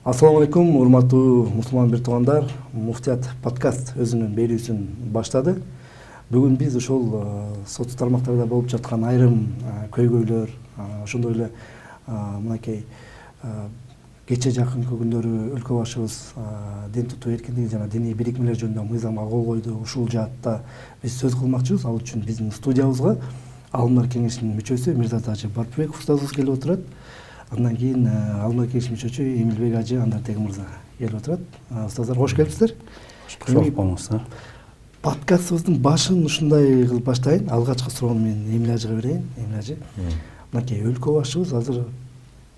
Ассаламу алейкум, урматтуу мусулман бир туугандар. Муфтият подкаст өзүнүн берүүсүн баштады. Бүгүн биз ошол социалдык тармактарда болуп жаткан айрым көйгөйлөр, ошондой эле мынакей кече жакынкы күндөрү өлкө башыбыз дин тутуу эркиндиги жана диний бирикмелер жөнүндө мыйзамга кол койду. Ушул жаатта биз сөз кылмакчыбыз. Ал үчүн биздин студиябызга Алымдар кеңешинин мүчөсү Мирзатажы Барпыбеков устазыбыз келип отурат. Андан кийин Алымдар кеңеш мүчөсү Эмилбек ажы Андартек мырза келип отурат. Устаздар кош келипсиздер. Кош болуңуздар. Подкастыбыздын башын ушундай кылып баштайын. Алгачкы суроону мен Эмил ажыга берейин. Эмил ажы. Мынакей өлкө башыбыз азыр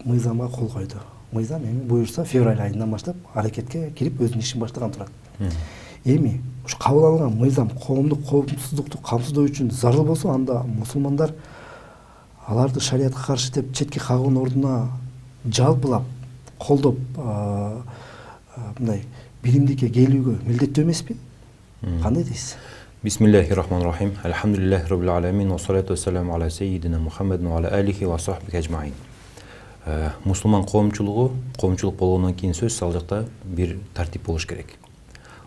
мыйзамга кол койду. Мыйзам эми буюрса февраль айынан баштап аракетке кирип өзүнүн ишин баштаган турат. Эми ушу кабыл алынган мыйзам коомдук коопсуздукту камсыздоо үчүн зарыл болсо, анда мусулмандар аларды шариятка каршы деп четке кагуунун ордуна жалпылап колдоп мындай биримдикке келүүгө милдеттүү эмеспи? Кандай дейсиз? Бисмиллахир-рахманир-рахим. Алхамдулиллахи роббил аламин ва салату вассаламу аля саййидина Мухаммадин ва аля алихи ва сахбихи ажмаин. Мусулман коомчулук болгондон кийин сөзсүз ал жакта бир тартип болуш керек.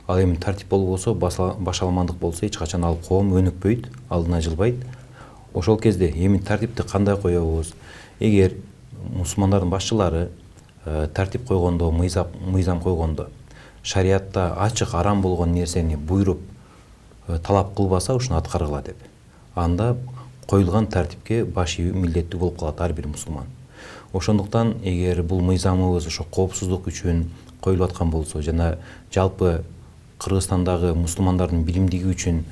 Ал эми тартип болбосо, башаламандык болсо эч качан ал коом өнүкпөйт, алдына жылбайт. Ошол кезде эми тартипти кандай коебуз? Эгер мусулмандардын башчылары тартип койгондо, мыйзам койгондо шариатта ачык арам болгон нерсени буйруп талап кылбаса, ушуну аткаргыла деп, анда коюлган тартипке баш ийүү милдеттүү болуп калат ар бир мусулман. Ошондуктан эгер бул мыйзамыбыз ошо коопсуздук үчүн коюлуп аткан болсо жана жалпы Кыргызстандагы мусулмандардын биримдиги үчүн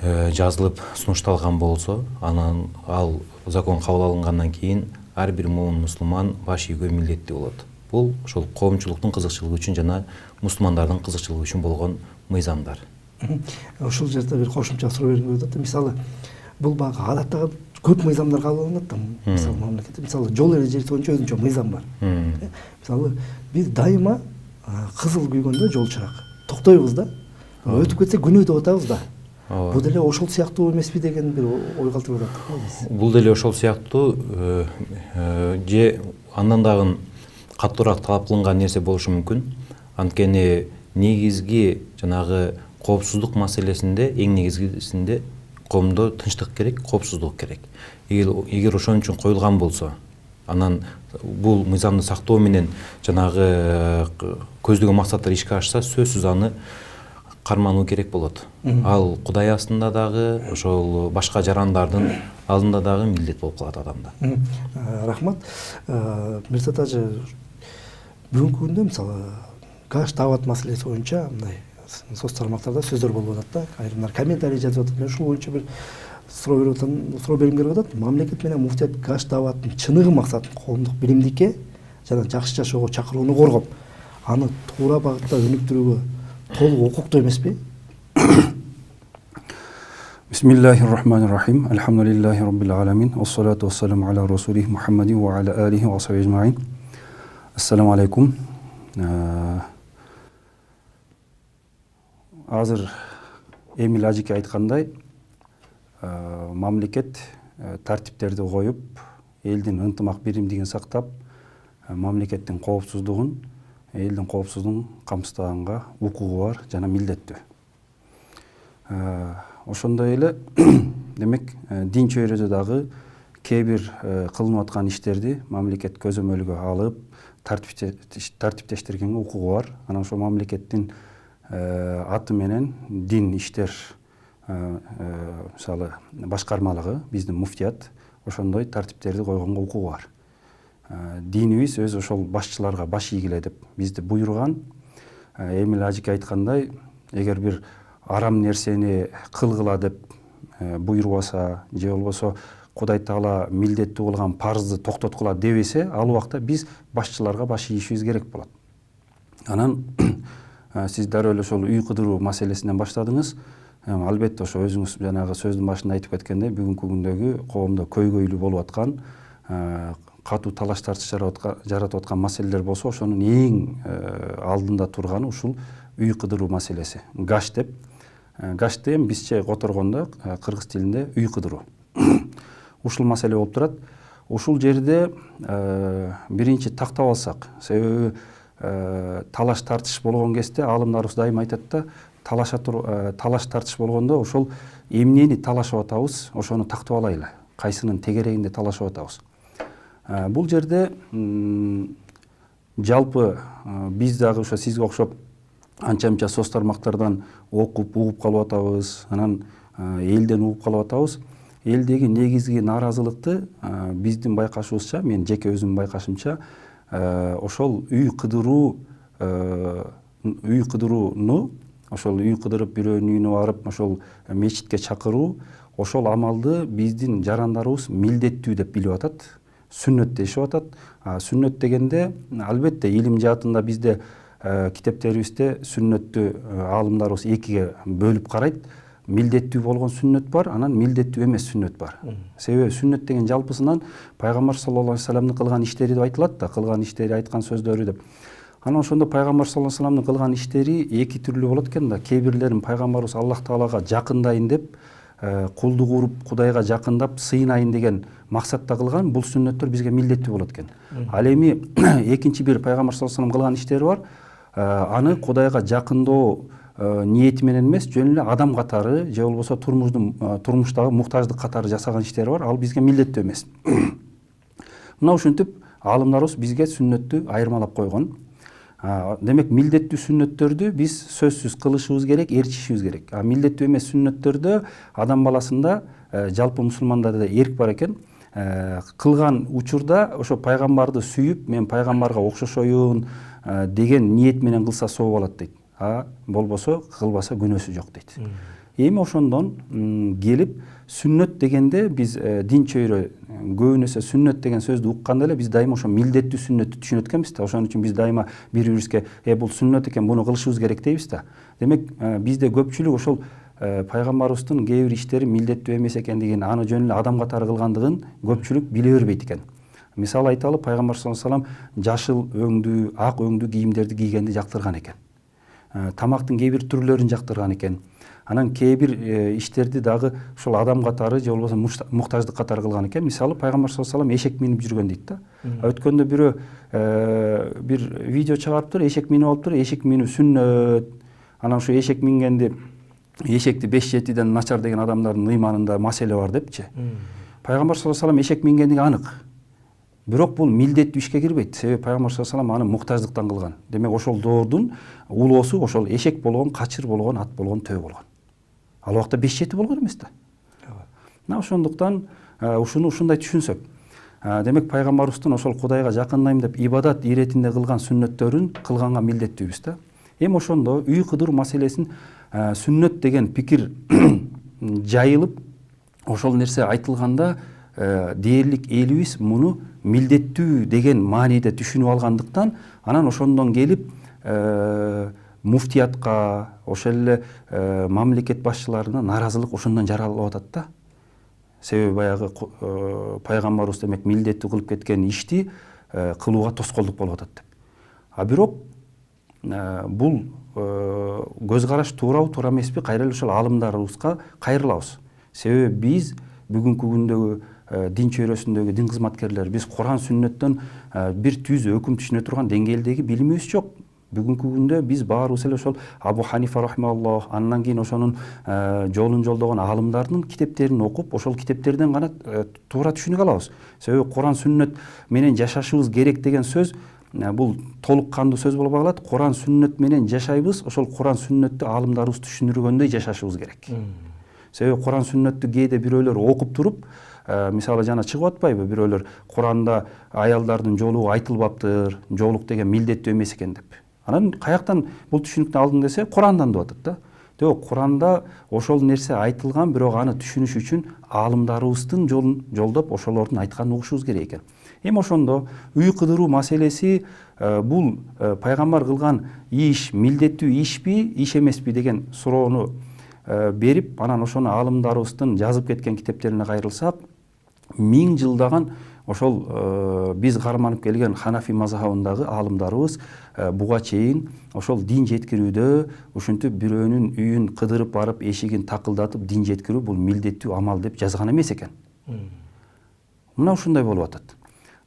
жазылып сунушталган болсо, анан ал закон кабыл алынгандан кийин ар бир мусулман баш ийүүгө милдеттүү болот. Бул ошол коомчулуктун кызыкчылыгы үчүн жана мусулмандардын кызыкчылыгы үчүн болгон мыйзамдар. Ошол жерде бир кошумча суроо бергим келип атат. Мисалы, бул баягы адаттагы көп мыйзамдар кабыл алынат да. Мисалы, мамлекетте жол эрежеси боюнча өзүнчө мыйзам бар. Мисалы, биз дайыма кызыл күйгөндө жол чырак токтойбуз да. Өтүп кетсе күнөө деп атабыз да. Бул деле ошол сыяктуу эмеспи деген бир ой калтырып атат. Бул деле ошол сыяктуу же андан дагы катуураак талап кылынган нерсе болушу мүмкүн. Анткени негизги жанагы коопсуздук маселесинде, эң негизгисинде коомдо тынчтык керек, коопсуздук керек. Эгер ошон үчүн коюлган болсо, анан бул мыйзамды сактоо менен жанагы көздөгөн максаттар ишке ашса, сөзсүз аны кармануу керек болот. Ал Кудай астында дагы, ошол башка жарандардын алдында дагы милдет болуп калат адамда. Рахмат. Мирзат ажы, бүгүнкү күндө мисалы гаш дават маселеси боюнча мындай соц тармактарда сөздөр болуп атат да. Айрымдар комментарий жазып атат. Мен ушул боюнча бир суроо бергим келип атат. Мамлекет менен муфтият гаш даваттын чыныгы максаты коомдук биримдикке жана жакшы жашоого чакырууну коргоп, аны туура багытта өнүктүрүүгө толук укуктуу эмеспи? Бисмиллахир-рахманир-рахим. Алхамдулиллахи роббил аламин. Ва салату вассаламу аля расулихи Мухаммадин ва аля алихи ва сахбихи ажмаин. Ассаламу алейкум. Азыр Эмил ажыке айткандай, мамлекет тартиптерди коюп, элдин ынтымак биримдигин сактап, мамлекеттин коопсуздугун, элдин коопсуздугун камсыздаганга укугу бар жана милдеттүү. Ошондой эле демек дин чөйрөдө дагы кээ бир кылынып аткан иштерди мамлекет көзөмөлгө алып, тартиптештиргенге укугу бар. Анан ошо мамлекеттин аты менен дин иштер мисалы башкармалыгы, биздин муфтият ошондой тартиптерди койгонго укугу бар. Динибиз өзү ошол башчыларга баш ийгиле деп бизди буйруган. Эмил ажыке айткандай, эгер бир арам нерсени кылгыла деп буйрубаса, же болбосо Кудай Таала милдеттүү кылган парызды токтоткула дебесе, ал убакта биз башчыларга баш ийишибиз керек болот. Анан сиз дароо эле ошол үй кыдыруу маселесинен баштадыңыз. Албетте ошо өзүңүз жанагы сөздүн башында айтып кеткендей, бүгүнкү күндөгү коомдо көйгөйлүү болуп аткан, катуу талаш тартыш жаратып аткан маселелер болсо, ошонун эң алдында турганы ушул үй кыдыруу маселеси. Гаш деп. Гашты эми бизче которгондо кыргыз тилинде үй кыдыруу. Ушул маселе болуп турат. Ушул жерде биринчи тактап алсак, себеби талаш тартыш болгон кезде аалымдарыбыз дайыма айтат да, талаш тартыш болгондо ошол эмнени талашып атабыз, ошону тактап алайлы, кайсынын тегерегинде талашып атабыз. Бул жерде жалпы биз дагы ошо сизге окшоп анча-мынча соц тармактардан окуп, угуп калып атабыз, анан элден угуп калып атабыз. Элдеги негизги нааразылыкты биздин байкашыбызча, мен жеке өзүмдүн байкашымча, ошол үй кыдырууну, ошол үй кыдырып бирөөнүн үйүнө барып, ошол мечитке чакыруу, ошол амалды биздин жарандарыбыз милдеттүү деп билип атат, сүннөт дешип атат. Сүннөт дегенде албетте илим жаатында бизде китептерибизде сүннөттү аалымдарыбыз экиге бөлүп карайт. Милдеттүү болгон сүннөт бар, анан милдеттүү эмес сүннөт бар. Себеби сүннөт деген жалпысынан пайгамбар саллаллаху алейхи вассаламдын кылган иштери деп айтылат да, кылган иштери, айткан сөздөрү деп. Анан ошондо пайгамбар саллаллаху алейхи вассаламдын кылган иштери эки түрлүү болот экен да. Кээ бирлерин пайгамбарыбыз Аллах таалага жакындайын деп, кулдук уруп Кудайга жакындап сыйынайын деген максатта кылган, бул сүннөттөр бизге милдеттүү болот экен. Ал эми экинчи бир пайгамбар саллаллаху алейхи вассалам кылган иштери бар. Аны Кудайга жакындоо ниети менен эмес, жөн эле адам катары же болбосо турмуштагы муктаждык катары жасаган иштери бар. Ал бизге милдеттүү эмес. Мына ушинтип аалымдарыбыз бизге сүннөттү айырмалап койгон. Демек милдеттүү сүннөттөрдү биз сөзсүз кылышыбыз керек, ээрчишибиз керек. Милдеттүү эмес сүннөттөрдө адам баласында, жалпы мусулмандарда эрк бар экен. Кылган учурда ошо пайгамбарды сүйүп, мен пайгамбарга окшошоюн деген ниет менен кылса соо болот дейт. Болбосо кылбаса күнөөсү жок дейт. Эми ошондон келип сүннөт дегенде биз дин чөйрө көбүнөсө сүннөт деген сөздү укканда эле биз дайыма ошо милдеттүү сүннөттү түшүнөт экенбиз да. Ошон үчүн биз дайыма бири-бирибизге бул сүннөт экен, буну кылышыбыз керек дейбиз да. Демек бизде көпчүлүк ошол пайгамбарыбыздын кээ бир иштери милдеттүү эмес экендигин, аны жөн эле адам катары кылгандыгын көпчүлүк биле бербейт экен. Мисалы айталы, пайгамбар саллаллаху алейхи вассалам жашыл өңдүү, ак өңдүү кийимдерди кийгенди жактырган экен. Тамактын кээ бир түрлөрүн жактырган экен. Анан кээ бир иштерди дагы ушул адам катары же болбосо муктаждык катары кылган экен. Мисалы пайгамбар саллаллаху алейхи вассалам эшек минип жүргөн дейт да. Өткөндө бирөө бир видео чыгарыптыр, эшек минип алыптыр, эшек минүү сүннөт. Анан ушу эшек мингенди, эшекти 5-7ден начар деген адамдардын ыйманында маселе бар депчи. Пайгамбар саллаллаху алейхи вассалам эшек мингендиги анык. Бирок бул милдеттүү ишке кирбейт. Себеби пайгамбар саллаллаху алейхи вассалам аны муктаждыктан кылган. Демек ошол доордун улоосу ошол эшек болгон, качыр болгон, ат болгон, төө болгон. Ал убакта 5-7 болгон эмес да. Мына ошондуктан ушуну ушундай түшүнсөк, демек пайгамбарыбыздын ошол Кудайга жакындайм деп ибадат иретинде кылган сүннөттөрүн кылганга милдеттүүбүз да. Эми ошондо үй кыдыруу маселесин сүннөт деген пикир жайылып, ошол нерсе айтылганда дээрлик элибиз муну милдеттүү деген мааниде түшүнүп алгандыктан, анан ошондон келип муфтиятка, ошол эле мамлекет башчыларына нааразылык ошондон жаралып атат да. Себеби баягы пайгамбарыбыз демек милдеттүү кылып кеткен ишти кылууга тоскоолдук болуп атат деп. Бирок бул көз караш туурабы, туура эмеспи, кайра эле ошол аалымдарыбызга кайрылабыз. Себеби биз бүгүнкү күндөгү дин чөйрөсүндөгү дин кызматкерлер, биз Куран сүннөттөн бир түз өкүм түшүнө турган деңгээлдеги билимибиз жок. Бүгүнкү күндө биз баарыбыз эле ошол Абу Ханифа рахималлах, андан кийин ошонун жолун жолдогон аалымдардын китептерин окуп, ошол китептерден гана туура түшүнүк алабыз. Себеби Куран сүннөт менен жашашыбыз керек деген сөз бул толук кандуу сөз болбой калат. Куран сүннөт менен жашайбыз, ошол Куран сүннөттү аалымдарыбыз түшүндүргөндөй жашашыбыз керек. Себеби Куран сүннөттү кээде бирөөлөр окуп туруп, мисалы жана чыгып атпайбы, бирөөлөр Куранда аялдардын жоолугу айтылбаптыр, жоолук деген милдеттүү эмес экен деп. Анан каяктан бул түшүнүктү алдым десе, Курандан деп атат да. Демек Куранда ошол нерсе айтылган, бирок аны түшүнүш үчүн аалымдарыбыздын жолун жолдоп, ошолордун айтканын угушубуз керек экен. Эми ошондо үй кыдыруу маселеси бул пайгамбар кылган иш милдеттүү ишпи, иш эмеспи деген суроону берип, анан ошону аалымдарыбыздын жазып кеткен китептерине кайрылсак, 1000 жылдаган ошол биз карманып келген Ханафи мазхабындагы аалымдарыбыз буга чейин ошол дин жеткирүүдө ушинтип бирөөнүн үйүн кыдырып барып, эшигин такылдатып дин жеткирүү бул милдеттүү амал деп жазган эмес экен. Мына ушундай болуп атат.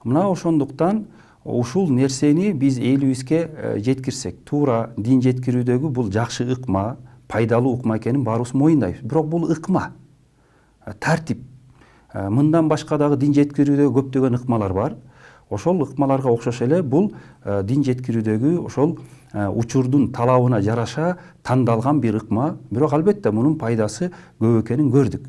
Мына ошондуктан ушул нерсени биз элибизге жеткирсек, туура дин жеткирүүдөгү бул жакшы ыкма, пайдалуу ыкма экенин баарыбыз моюндайбыз. Бирок бул ыкма, тартип. Мындан башка дагы дин жеткирүүдө көптөгөн ыкмалар бар. Ошол ыкмаларга окшош эле бул дин жеткирүүдөгү ошол учурдун талабына жараша тандалган бир ыкма. Бирок албетте мунун пайдасы көп экенин көрдүк.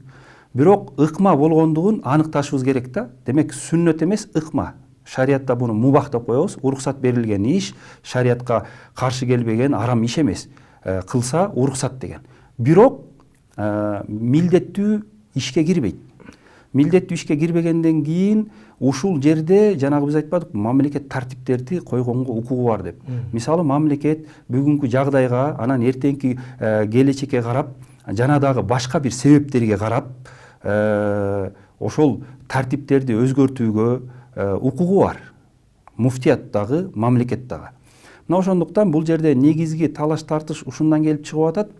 Бирок ыкма болгондугун аныкташыбыз керек да. Демек сүннөт эмес, ыкма. Шариатта буну мубах деп коебуз. Уруксат берилген иш, шариатка каршы келбеген арам иш эмес. Кылса уруксат деген. Бирок милдеттүү ишке кирбейт. Милдеттүү ишке кирбегенден кийин ушул жерде жанагы биз айтпадык, мамлекет тартиптерди койгонго укугу бар деп. Мисалы мамлекет бүгүнкү жагдайга, анан эртеңки келечекке карап, жана дагы башка бир себептерге карап, ошол тартиптерди өзгөртүүгө укугу бар. Муфтият дагы, мамлекет дагы. Мына ошондуктан бул жерде негизги талаш тартыш ушундан келип чыгып атат.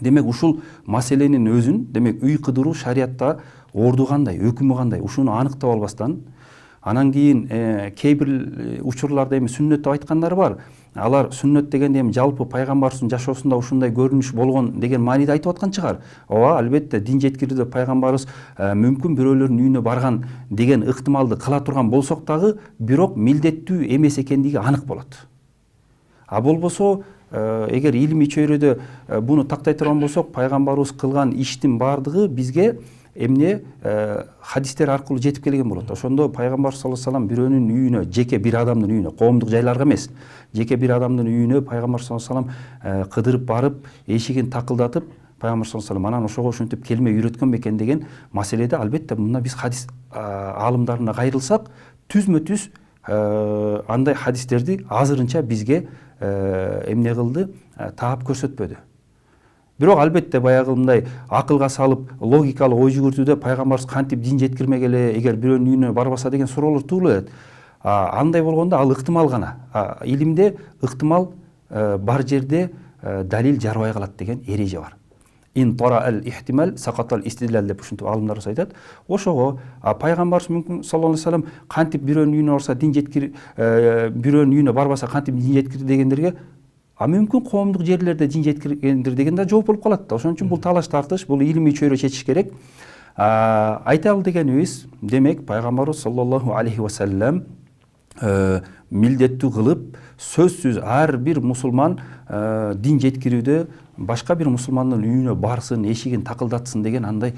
Демек ушул маселенин өзүн, демек үй кыдыруу шариатта орду кандай, өкүмү кандай, ушуну аныктап албастан, анан кийин кээ бир учурларда эми сүннөт деп айткандар бар. Алар сүннөт дегенде эми жалпы пайгамбарыбыздын жашоосунда ушундай көрүнүш болгон деген мааниде айтып аткан чыгар. Ооба, албетте дин жеткирүүдө пайгамбарыбыз мүмкүн бирөөлөрдүн үйүнө барган деген ыктымалды кыла турган болсок дагы, бирок милдеттүү эмес экендиги анык болот. А болбосо эгер илимий чөйрөдө буну тактай турган болсок, пайгамбарыбыз кылган иштин баардыгы бизге эмне хадистер аркылуу жетип келген болот. Ошондо пайгамбар саллаллаху алейхи вассалам бирөөнүн үйүнө, жеке бир адамдын үйүнө, коомдук жайларга эмес, жеке бир адамдын үйүнө пайгамбар саллаллаху алейхи вассалам кыдырып барып, эшигин такылдатып, пайгамбар саллаллаху алейхи вассалам анан ошого ушинтип келме үйрөткөн бекен деген маселеде албетте мына биз хадис аалымдарына кайрылсак, түзмө-түз андай хадистерди азырынча бизге эмне кылды, таап көрсөтпөдү. Бирок албетте баягы мындай акылга салып, логикалык ой жүгүртүүдө пайгамбарыбыз кантип дин жеткирмегеле, эгер бирөөнүн үйүнө барбаса деген суроолор туулат. Андай болгондо ал ыктымал гана. Илимде ыктымал бар жерде далил жарбай калат деген эреже бар. Ин тарал ихтимал сакатал истидлал деп ушинтип аалымдарыбыз айтат. Ошого пайгамбарыбыз мүмкүн саллаллаху алейхи вассалам кантип бирөөнүн үйүнө барса дин жеткир, бирөөнүн үйүнө барбаса кантип дин жеткир дегендерге мүмкүн коомдук жерлерде дин жеткиргендир деген да жооп болуп калат да. Ошон үчүн бул талаш тартыш, бул илимий чөйрө чечиш керек. Айталы дегенибиз, демек пайгамбарыбыз саллаллаху алейхи вассалам милдеттүү кылып, сөзсүз ар бир мусулман дин жеткирүүдө башка бир мусулмандын үйүнө барсын, эшигин такылдатсын деген андай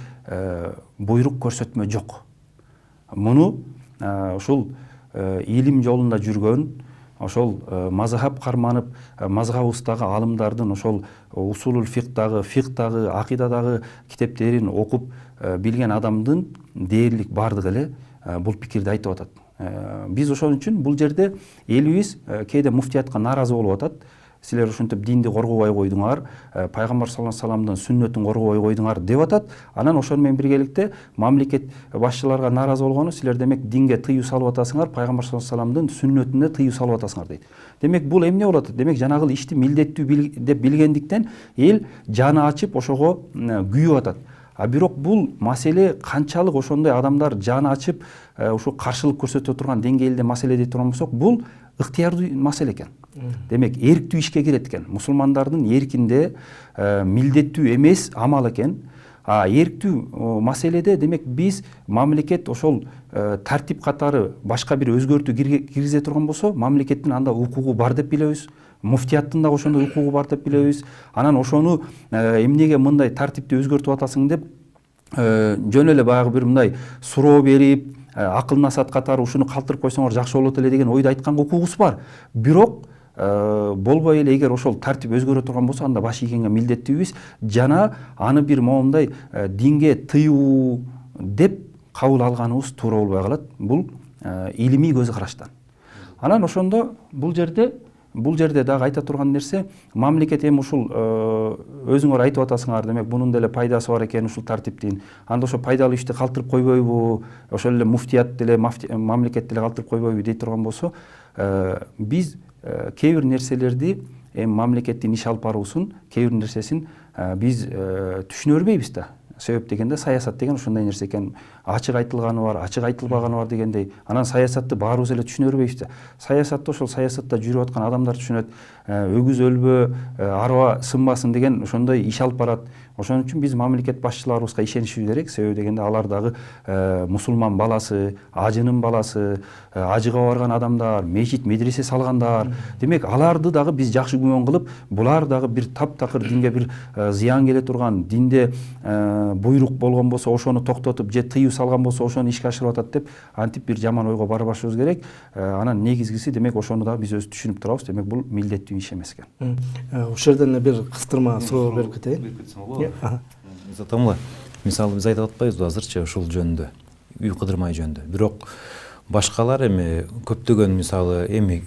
буйрук көрсөтмө жок. Муну ушул илим жолунда жүргөн, ошол мазхаб карманып, мазхабыбыздагы аалымдардын ошол усулул фикдагы, акидадагы китептерин окуп билген адамдын дээрлик бардыгы эле бул пикирди айтып атат. Биз ошон үчүн бул жерде элибиз кээде муфтиятка нааразы болуп атат. Силер ушинтип динди коргобой койдуңар, пайгамбар саллаллаху алейхи вассаламдын сүннөтүн коргобой койдуңар деп атат. Анан ошону менен биргеликте мамлекет башчыларга нааразы болгону, силер демек динге тыюу салып атасыңар, пайгамбар саллаллаху алейхи вассаламдын сүннөтүнө тыюу салып атасыңар дейт. Демек бул эмне болот? Демек жанагы ишти милдеттүү деп билгендиктен эл жаны ачып ошого күйүп атат. Бирок бул маселе канчалык ошондой адамдар жаны ачып ушу каршылык көрсөтө турган деңгээлде маселе дей турган болсок, бул ыктыярдуу маселе экен. Демек эрктүү ишке кирет экен. Мусулмандардын эркинде милдеттүү эмес амал экен. Эрктүү маселеде демек биз мамлекет ошол тартип катары башка бир өзгөртүү киргизе турган болсо, мамлекеттин анда укугу бар деп билебиз. Муфтияттын да ошондой укугу бар деп билебиз. Анан ошону эмнеге мындай тартипти өзгөртүп атасың деп жөн эле баягы бир мындай суроо берип, акыл насаат катары ушуну калтырып койсоңор жакшы болот эле деген ойду айтканга укугубуз бар. Бирок болбой эле эгер ошол тартип өзгөрө турган болсо, анда баш ийгенге милдеттүүбүз жана аны бир момундай динге тыюу деп кабыл алганыбыз туура болбой калат. Бул илимий көз караштан. Анан ошондо бул жерде дагы айта турган нерсе, мамлекет эми ушул өзүңөр айтып атасыңар, демек бунун деле пайдасы бар экен ушул тартиптин. Анда ошо пайдалуу ишти калтырып койбойбу, ошол эле муфтият деле мамлекет деле калтырып койбойбу дей турган болсо, биз кээ бир нерселерди эми мамлекеттин иш алып баруусун, кээ бир нерсесин биз түшүнө бербейбиз да. себеп дегенде саясат деген ошондой нерсе экен. Ачык айтылганы бар, ачык айтылбаганы бар дегендей. Анан саясатты баарыбыз эле түшүнө бербейбиз да. Саясатты ошол саясатта жүрүп аткан адамдар түшүнөт. Өгүз өлбө, арба сынбасын деген ошондой иш алып барат. Ошон үчүн биз мамлекет башчыларыбызга ишенишибиз керек. Себеби дегенде алар дагы мусулман баласы, ажынын баласы, ажыга барган адамдар, мечит, медресе салгандар. Демек, аларды дагы биз жакшы күмөн кылып, булар дагы бир таптакыр динге бир зыян келе турган, динде буйрук болгон болсо ошону токтотуп же тыюу салган болсо ошону ишке ашырып атат деп антип бир жаман ойго барбашыбыз керек. Анан негизгиси демек ошону дагы биз өзү түшүнүп турабыз. Демек бул милдеттүү иш эмес экен. Ушул жерден бир кыстырма суроо берип кетейин. Затамла, мисалы биз айтып атпайбызбы азырчы ушул жөнүндө, үй кыдырмай жөнүндө. Бирок башкалар эми көптөгөн мисалы эми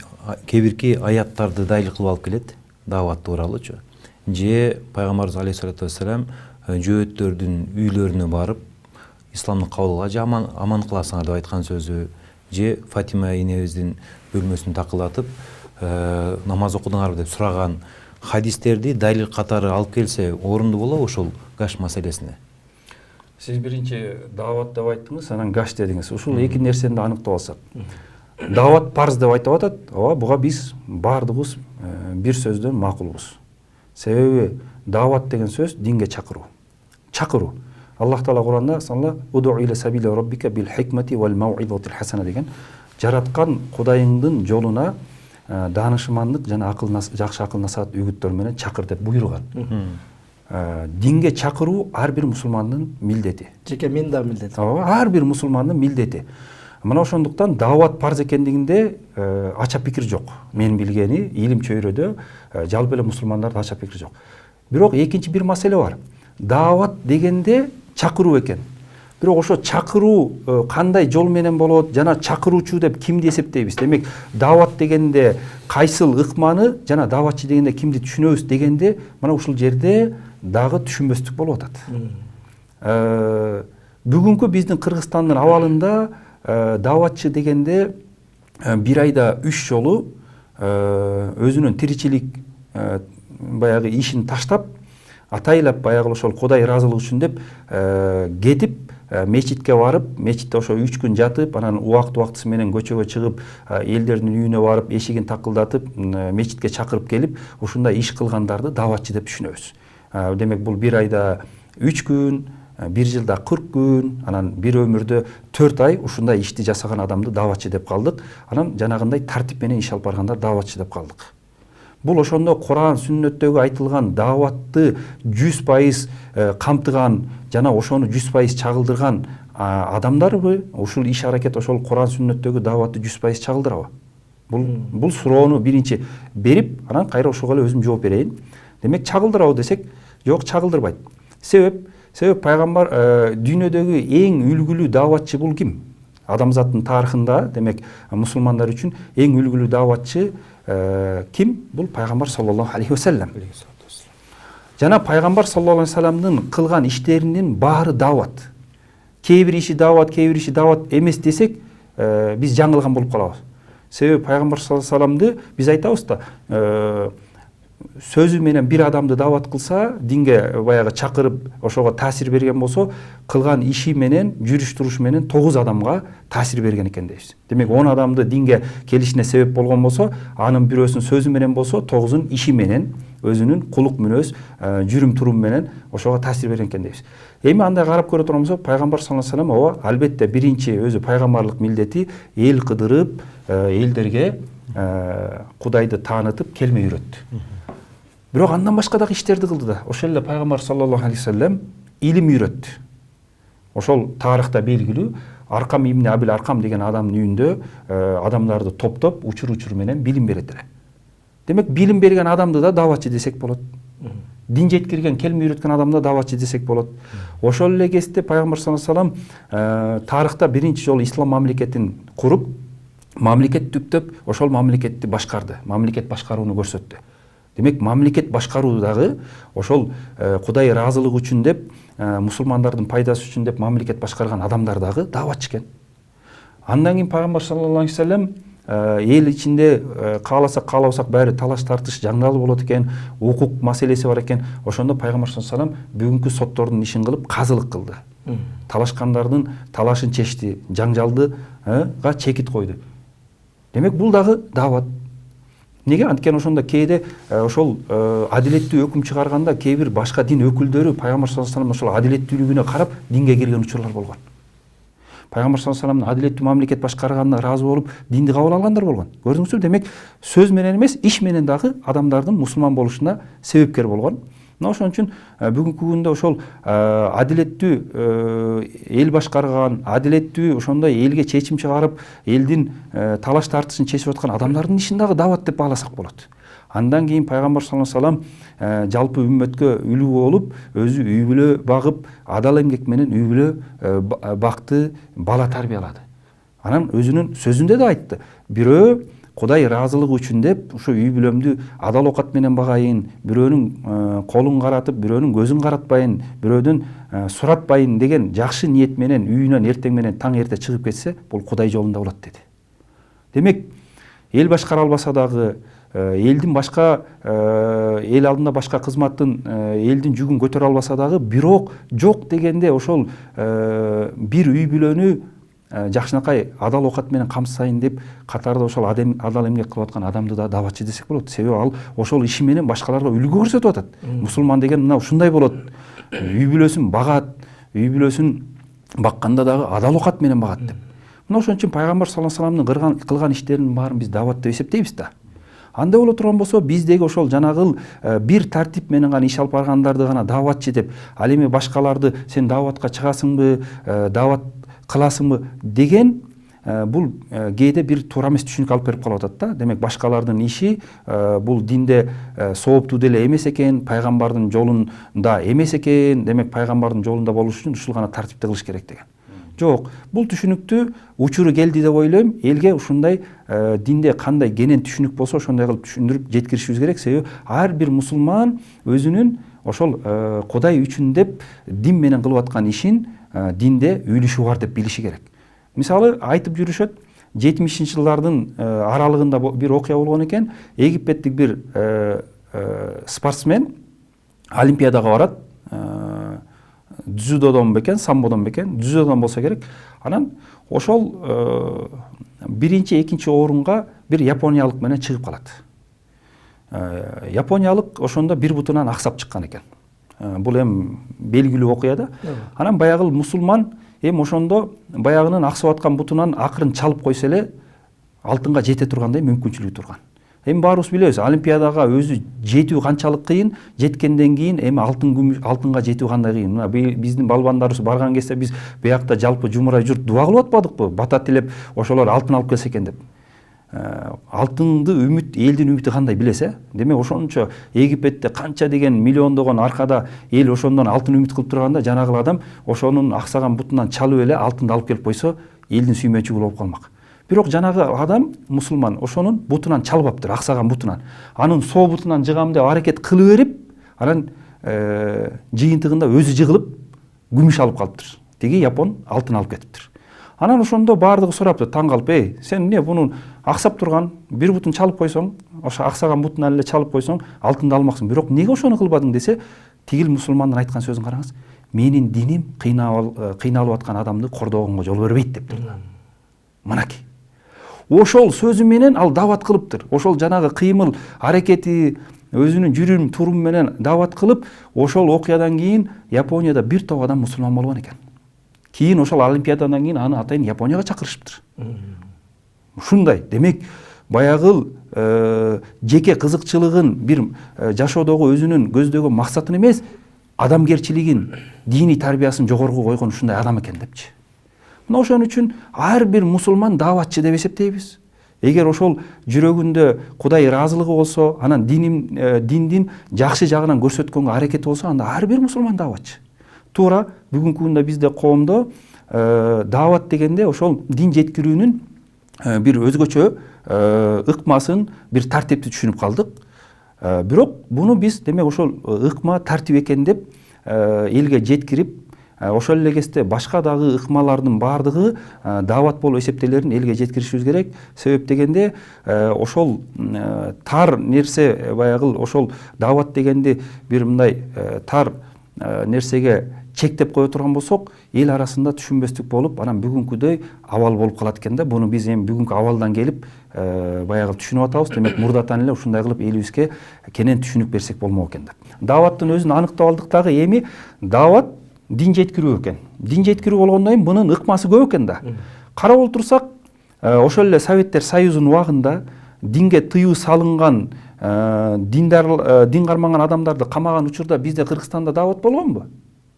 кебирки аяттарды дайыл кылып алып келет, даават тууралуучу. Же пайгамбарыбыз алейхиссалату вассалам жөөттөрдүн үйлөрүнө барып исламды кабыл кылга, же аман кыласыңар деп айткан сөзү, же Фатима энебиздин бөлмөсүн такылдатып намаз окудуңарбы деп сураган хадистерди далил катары алып келсе орунду болобу ушул гаш маселесине? Сиз биринчи даават деп айттыңыз, анан гаш дедиңиз. Ушул эки нерсени да аныктап алсак. Даават парз деп айтып атат. Ооба, буга биз баардыгыбыз бир сөздөн макулбуз. Себеби даават деген сөз динге чакыруу. Чакыруу. Аллах Таала Кур'анда "Салла уду иля сабили раббика бил хикмати вал мау'изатил хасана" деген жараткан Кудайыңдын жолуна даанышмандык жана жакшы акыл насаат үгүттөр менен чакыр деп буйруган. Динге чакыруу ар бир мусулмандын милдети. Жеке мен да милдет. Ар бир мусулмандын милдети. Мына ошондуктан даават парз экендигинде ача пикир жок. Мен билгени илим чөйрөдө жалпы эле мусулмандардын ача пикири жок. Бирок экинчи бир маселе бар. Даават дегенде чакыруу экен. Бирок ошо чакыруу кандай жол менен болот, жана чакыруучу деп кимди эсептейбиз? Демек, даават дегенде кайсыл ыкманы жана дааватчы дегенде кимди түшүнөбүз дегенде мына ушул жерде дагы түшүнбөстүк болуп атат. Бүгүнкү биздин Кыргызстандын абалында дааватчы дегенде бир айда 3 жолу өзүнүн тиричилик баягы ишин таштап, атайлап баягы ошол Кудай ыраазылыгы үчүн деп кетип мечитке барып, мечитте ошо 3 күн жатып, анан убакыты менен көчөгө чыгып, элдердин үйүнө барып, эшигин такылдатып, мечитке чакырып келип, ушундай иш кылгандарды дааватчы деп түшүнөбүз. Демек, бул бир айда 3 күн, бир жылда 40 күн, анан бир өмүрдө 4 ай ушундай ишти жасаган адамды дааватчы деп калдык. Анан жанагындай тартип менен иш алып баргандар дааватчы деп калдык. Бул ошондо Кур'ан, сүннөттөгү айтылган дааватты 100% камтыган жана ошону 100% чагылдырган адамдарбы? Ушул иш аракет ошол Кур'ан, сүннөттөгү дааватты 100% чагылдырабы? Бул суроону биринчи берип, анан кайра ошого эле өзүм жооп берейин. Демек, чагылдырабы десек, жок, чагылдырбайт. Себеп пайгамбар дүйнөдөгү эң үлгүлүү дааватчы бул ким? Адамзаттын тарыхында, демек, мусулмандар үчүн эң үлгүлүү дааватчы ким? Бул пайгамбар саллаллаху алейхи вассалам. Жана пайгамбар саллаллаху алейхи вассаламдын кылган иштеринин баары даават. Кээ бир иши даават эмес десек, биз жаңылган болуп калабыз. Себеби пайгамбар саллаллаху алейхи вассаламды биз айтабыз да, сөзү менен бир адамды даават кылса, динге баягы чакырып, ошого таасир берген болсо, кылган иши менен, жүрүш турушу менен 9 адамга таасир берген экен дейбиз. Демек, 10 адамды динге келишине себеп болгон болсо, анын бирөөсүнүн сөзү менен болсо, 9-ун иши менен, өзүнүн кулук мүнөз, жүрүм турум менен ошого таасир берген экен дейбиз. Эми андай карап көрө турган болсок, пайгамбар саллаллаху алейхи вассалам албетте биринчи өзү пайгамбарлык милдети эл кыдырып, элдерге Кудайды таанытып келме үйрөттү. Бирок андан башка дагы иштерди кылды да. Ошол эле пайгамбар саллаллаху алейхи вассалам илим үйрөттү. Ошол тарыхта белгилүү Аркам ибн Абил Аркам деген адамдын үйүндө адамдарды топтоп, учур менен билим берет эле. Демек, билим берген адамды да дааватчы десек болот. Дин жеткирген, келме үйрөткөн адамды да дааватчы десек болот. Ошол эле кезде пайгамбар саллаллаху алейхи вассалам тарыхта биринчи жолу ислам мамлекетин куруп, мамлекет түптөп, ошол мамлекетти башкарды. Мамлекет башкарууну көрсөттү. Демек, мамлекет башкаруу дагы ошол Кудай ыраазылыгы үчүн деп, мусулмандардын пайдасы үчүн деп мамлекет башкарган адамдар дагы дааватчы экен. Андан кийин пайгамбар саллаллаху алейхи вассалам эл ичинде кааласак каалабасак баары талаш тартыш жаңдал болот экен, укук маселеси бар экен. Ошондо пайгамбар саллаллаху алейхи вассалам бүгүнкү соттордун ишин кылып казылык кылды. Талашкандардын талашын чечти, жаңжалдыга чекит койду. Демек бул дагы даават. Неге? Анткени ошондо кээде ошол адилеттүү өкүм чыгарганда кээ бир башка дин өкүлдөрү пайгамбар саллаллаху алейхи вассалам ошол адилеттүүлүгүнө карап динге кирген учурлар болгон. Пайгамбар саллаллаху алейхи вассаламдын адилеттүү мамлекет башкарганына ыраазы болуп динди кабыл алгандар болгон. Көрдүңүзбү? Демек сөз менен эмес, иш менен дагы адамдардын мусулман болушуна себепкер болгон. Мына ошон үчүн бүгүнкү күндө ошол адилеттүү эл башкарган, адилеттүү ошондой элге чечим чыгарып, элдин талаш тартышын чечип аткан адамдардын ишин дагы даават деп бааласак болот. Андан кийин пайгамбар саллаллаху алейхи вассалам жалпы үммөткө үлгү болуп, өзү үй бүлө багып, адал эмгек менен үй бүлө бакты, бала тарбиялады. Анан өзүнүн сөзүндө да айтты. Бирөө Кудай ыраазылыгы үчүн деп ушу үй бүлөмдү адал окат менен багайын, бирөөнүн колун каратып, бирөөнүн көзүн каратпайын, бирөөдөн суратпайын деген жакшы ниет менен үйүнөн эртең менен таң эрте чыгып кетсе, бул Кудай жолунда болот деди. Демек, эл башкара албаса дагы, элдин башка эл алдында башка кызматтын элдин жүгүн көтөрө албаса дагы, бирок жок дегенде ошол бир үй бүлөнү жакшынакай адал окат менен камсызайын деп катарда ошол адал эмгек кылып аткан адамды да дааватчы десек болот. Себеби ал ошол иши менен башкаларга үлгү көрсөтүп атат. Мусулман деген мына ушундай болот. Үй бүлөсүн багат, үй бүлөсүн бакканда дагы адал окат менен багат деп. Мына ошон үчүн пайгамбар саллаллаху алейхи вассаламдын кылган иштеринин баарын биз даават деп эсептейбиз да. Андай боло турган болсо, биздеги ошол жанагыл бир тартип менен гана иш алып баргандарды гана дааватчы деп, ал эми башкаларды сен дааватка чыгасыңбы, даават кыласыңбы деген бул кээде бир туура эмес түшүнүк алып берип калып атат да. Демек башкалардын иши бул динде сооптуу деле эмес экен, пайгамбардын жолунда эмес экен. Демек пайгамбардын жолунда болуш үчүн ушул гана тартипти кылыш керек деген. Жок, бул түшүнүктү учуру келди деп ойлойм. Элге ушундай динде кандай кенен түшүнүк болсо ошондой кылып түшүндүрүп жеткиришибиз керек. Себеби ар бир мусулман өзүнүн ошол Кудай үчүн деп дин менен кылып аткан ишин динде үйлүшү бар деп билиши керек. Мисалы айтып жүрүшөт, 70-жылдардын аралыгында бир окуя болгон экен. Египеттик бир спортсмен олимпиадага барат. Дзюдодон бекен, самбодон бекен, дзюдодон болсо керек. Анан ошол биринчи, экинчи орунга бир япониялык менен чыгып калат. Япониялык ошондо бир бутунан аксап чыккан экен. Бул эми белгилүү окуя да. Анан баягыл мусулман эми ошондо баягынын аксап аткан бутунан акырын чалып койсо эле алтынга жете тургандай мүмкүнчүлүгү турган. Эми баарыбыз билебиз, олимпиадага өзү жетүү канчалык кыйын, жеткенден кийин эми алтынга жетүү кандай кыйын. Мына биздин балбандарыбыз барган кезде биз биякта жалпы жумурай журт дуба кылып атпадыкпы? Бата тилеп ошолор алтын алып келсе экен деп. Алтынды үмүт, элдин үмүтү кандай билесе? Демек ошончо Египетте канча деген миллиондогон аркада эл ошондон алтын үмүт кылып турганда, жанагыл адам ошонун аксаган бутунан чалып эле алтынды алып келип койсо, элдин сүймөнчүгү болуп калмак. Бирок жанагы адам, мусулман, ошонун бутунан чалып аптыр, аксаган бутунан. Анын соо бутунан жыгам деп аракет кылып берип, анан жыйынтыгында өзү жыгылып, күмүш алып калыптыр. Тиги япон алтын алып кетиптир. Анан ошондо баардыгы сураптыр, таң калып, сен эмне бунун аксап турган бир бутун чалып койсоң, ошо аксаган бутунан эле чалып койсоң, алтынды алмаксың. Бирок эмнеге ошону кылбадың десе, тигил мусулмандын айткан сөзүн караңыз. Менин диним кыйналып аткан адамды кордогонго жол бербейт дептир. Мынакей. Ошол сөзү менен ал даават кылыптыр. Ошол жанагы кыймыл, аракети, өзүнүн жүрүм, турум менен даават кылып, ошол окуядан кийин Японияда бир топ адам мусулман болгон экен. Кийин ошол олимпиададан кийин аны атайын Японияга чакырышыптыр. Ушундай. Демек, баягыл жеке кызыкчылыгын бир жашоодогу өзүнүн көздөгөн максатын эмес, адамгерчилигин, диний тарбиясын жогорку койгон ушундай адам экен депчи. Мына ошон үчүн ар бир мусулман дааватчы деп эсептейбиз. Эгер ошол жүрөгүндө Кудай ыраазылыгы болсо, анан диндин жакшы жагынан көрсөткөнгө аракети болсо, анда ар бир мусулман дааватчы. Туура бүгүнкү күндө бизде коомдо даават дегенде ошол дин жеткирүүнүн бир өзгөчө ыкмасын, бир тартипти түшүнүп калдык. Бирок буну биз демек ошол ыкма тартип экен деп элге жеткирип, ошол эле кезде башка дагы ыкмалардын баардыгы даават болуп эсептелерин элге жеткиришибиз керек. Себеп дегенде ошол тар нерсе баягы ошол даават дегенди бир мындай тар нерсеге чектеп кое турган болсок, эл арасында түшүнбөстүк болуп, анан бүгүнкүдөй абал болуп калат экен да. Буну биз эми бүгүнкү абалдан келип баягы түшүнүп атабыз. Демек мурдатан эле ушундай кылып элибизге кенен түшүнүк берсек болмок экен деп. Дааваттын өзүн аныктап алдык дагы. Эми даават дин жеткирүү экен. Дин жеткирүү болгондон кийин мунун ыкмасы көп экен да. Карап отурсак, ошол эле Советтер Союзунун убагында динге тыюу салынган дин карманган адамдарды камаган учурда бизде Кыргызстанда даават болгонбу?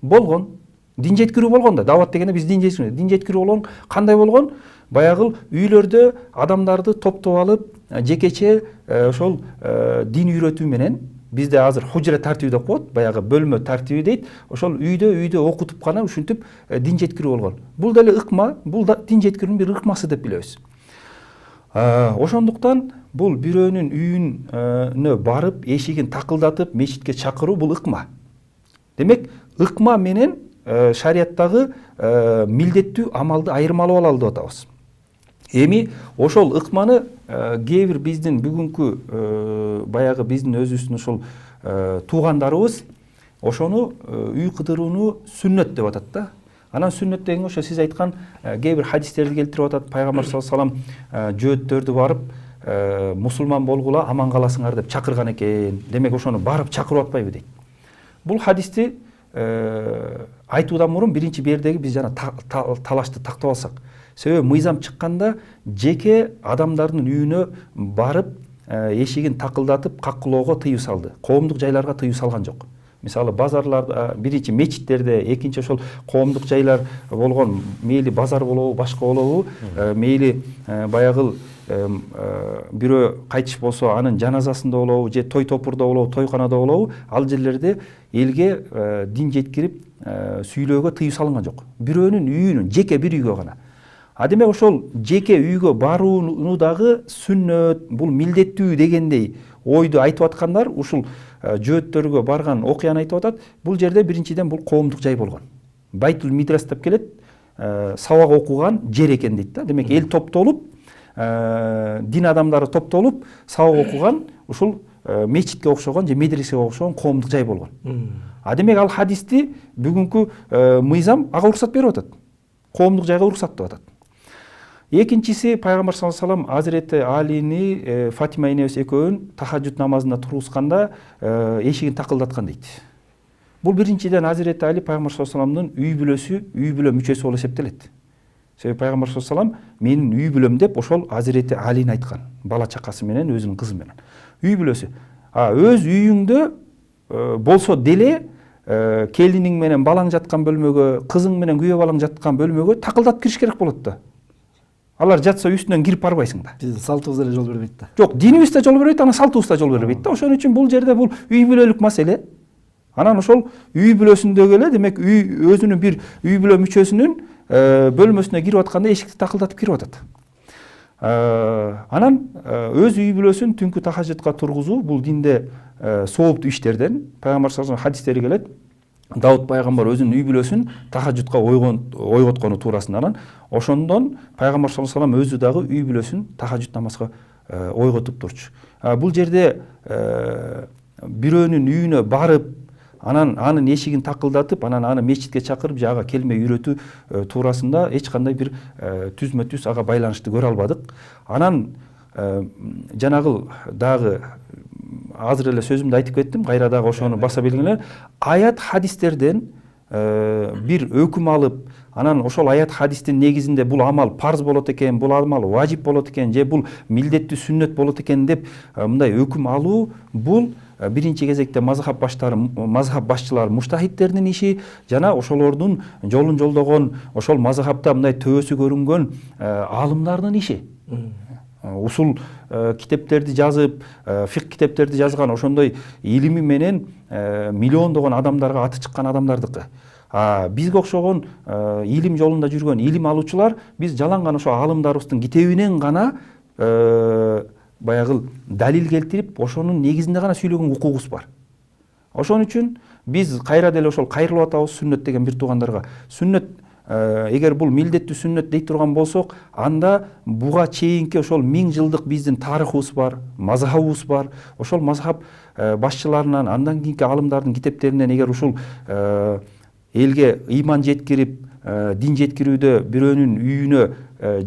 Болгон. Дин жеткирүү болгон да. Даават дегенде биз дин жеткирүү болгон. Кандай болгон? Баягы үйлөрдө адамдарды топтоп алып, жекече ошол дин үйрөтүү менен, бизде азыр хужра тартиби деп коет, баягы бөлмө тартиби дейт. Ошол үйдө окутуп гана ушинтип дин жеткирүү болгон. Бул деле ыкма, бул да дин жеткирүүнүн бир ыкмасы деп билебиз. Ошондуктан бул бирөөнүн үйүнө барып, эшигин такылдатып, мечитке чакыруу бул ыкма. Демек, ыкма менен шарияттагы милдеттүү амалды айырмалап алалы деп атабыз. Эми ошол ыкманы кээ бир биздин бүгүнкү баягы биздин өзүбүздүн ошол туугандарыбыз ошону үй кыдырууну сүннөт деп атат да. Анан сүннөт деген ошо сиз айткан кээ бир хадистерди келтирип атат. Пайгамбар саллаллаху алейхи вассалам жөөттөрдү барып мусулман болгула аман каласыңар деп чакырган экен. Демек ошону барып чакырып атпайбы дейт. Бул хадисти айтуудан мурун биринчи бердеги биз жана талашты тактап алсак. Себеби мыйзам чыкканда жеке адамдардын үйүнө барып эшигин такылдатып каккылоого тыюу салды. Коомдук жайларга тыюу салган жок. Мисалы базарларда, биринчи мечиттерде, экинчи ошол коомдук жайлар болгон, мейли базар болобу, башка болобу, мейли баягы бирөө кайтыш болсо анын жаназасында болобу, же той топурда болобу, тойканада болобу, ал жерлерде элге дин жеткирип сүйлөөгө тыюу салынган жок. Бирөөнүн үйүнүн, жеке бир үйгө гана. Демек ошол жеке үйгө барууну дагы сүннөт, бул милдеттүү дегендей ойду айтып аткандар ушул жөөттөргө барган окуяны айтып атат. Бул жерде биринчиден бул коомдук жай болгон. Байтул мидрас деп келет, сабак окуган жер экен дейт да. Демек эл топтолуп, дин адамдары топтолуп, сабак окуган ушул мечитке окшогон же медресеге окшогон коомдук жай болгон. Демек ал хадисти бүгүнкү мыйзам ага уруксат берип атат. Коомдук жайга уруксат деп атат. Экинчиси, Пайгамбар саллаллаху алейхи вассалам Азирети Алини, Фатима энебиз экөөнүн тахажжуд намазында тургузганда эшигин такылдаткан дейт. Бул биринчиден Азирети Али Пайгамбар саллаллаху алейхи вассаламдын үй бүлө мүчөсү болуп эсептелет. Себеби Пайгамбар саллаллаху алейхи вассалам менин үй бүлөм деп ошол Азирети Алини айткан. Бала чакасы менен, өзүнүн кызы менен. Үй бүлөсү. Өз үйүңдө болсо деле келиниң менен балаң жаткан бөлмөгө, кызың менен күйөө балаң жаткан бөлмөгө такылдатып кириш керек болот да. Алар жатса үстүнөн кирип барбайсың да. Биздин салтыбыз деле жол бербейт да. Жок, динибиз да жол бербейт, анан салтыбыз да жол бербейт да. Ошон үчүн бул жерде бул үй бүлөлүк маселе. Анан ошол үй бүлөсүндөгү эле, демек өзүнүн бир үй бүлө мүчөсүнүн бөлмөсүнө кирип атканда эшикти такылдатып кирип атат. Анан өз үй бүлөсүн түнкү тахажжудка тургузуу бул динде сооптуу иштерден. Пайгамбар саллаллаху алейхи вассалам хадистери келет. Дауд пайгамбар өзүнүн үй бүлөсүн тахажжудка ойготкону туурасында. Анан ошондон пайгамбар саллаллаху алейхи вассалам өзү дагы үй бүлөсүн тахажжуд намазга ойготуп турчу. Бул жерде бирөөнүн үйүнө барып, анан анын эшигин такылдатып, анан аны мечитке чакырып, жага келме үйрөтүү туурасында эч кандай бир түзмө-түз ага байланышты көрө албадык. Анан жанагы дагы азыр эле сөзүмдү айтып кеттим, кайра дагы ошону баса белгилеңер. Аят хадистерден бир өкүм алып, анан ошол аят хадистин негизинде бул амал парз болот экен, бул амал важип болот экен, же бул милдеттүү сүннөт болот экен деп мындай өкүм алуу, бул биринчи кезекте мазхаб башчылары муштахидтердин иши, жана ошолордун жолун жолдогон, ошол мазхабта мындай төбөсү көрүнгөн аалымдардын иши. Усул китептерди жазып, фик китептерди жазган ошондой илими менен миллиондогон адамдарга аты чыккан адамдардыкы. Бизге окшогон илим жолунда жүргөн илим алуучулар биз жалаң гана ошо аалымдарыбыздын китебинен гана баягы далил келтирип, ошонун негизинде гана сүйлөгөн укугубуз бар. Ошон үчүн биз кайра деле ошол кайрылып атабыз сүннөт деген бир туугандарга. Сүннөт эгер бул милдеттүү сүннөт дей турган болсок, анда буга чейинки ошол 1000 жылдык биздин тарыхыбыз бар, мазхабыбыз бар. Ошол мазхаб башчыларынан, андан кийинки алымдардын китептеринен эгер ушул элге ыйман жеткирип, дин жеткирүүдө бирөөнүн үйүнө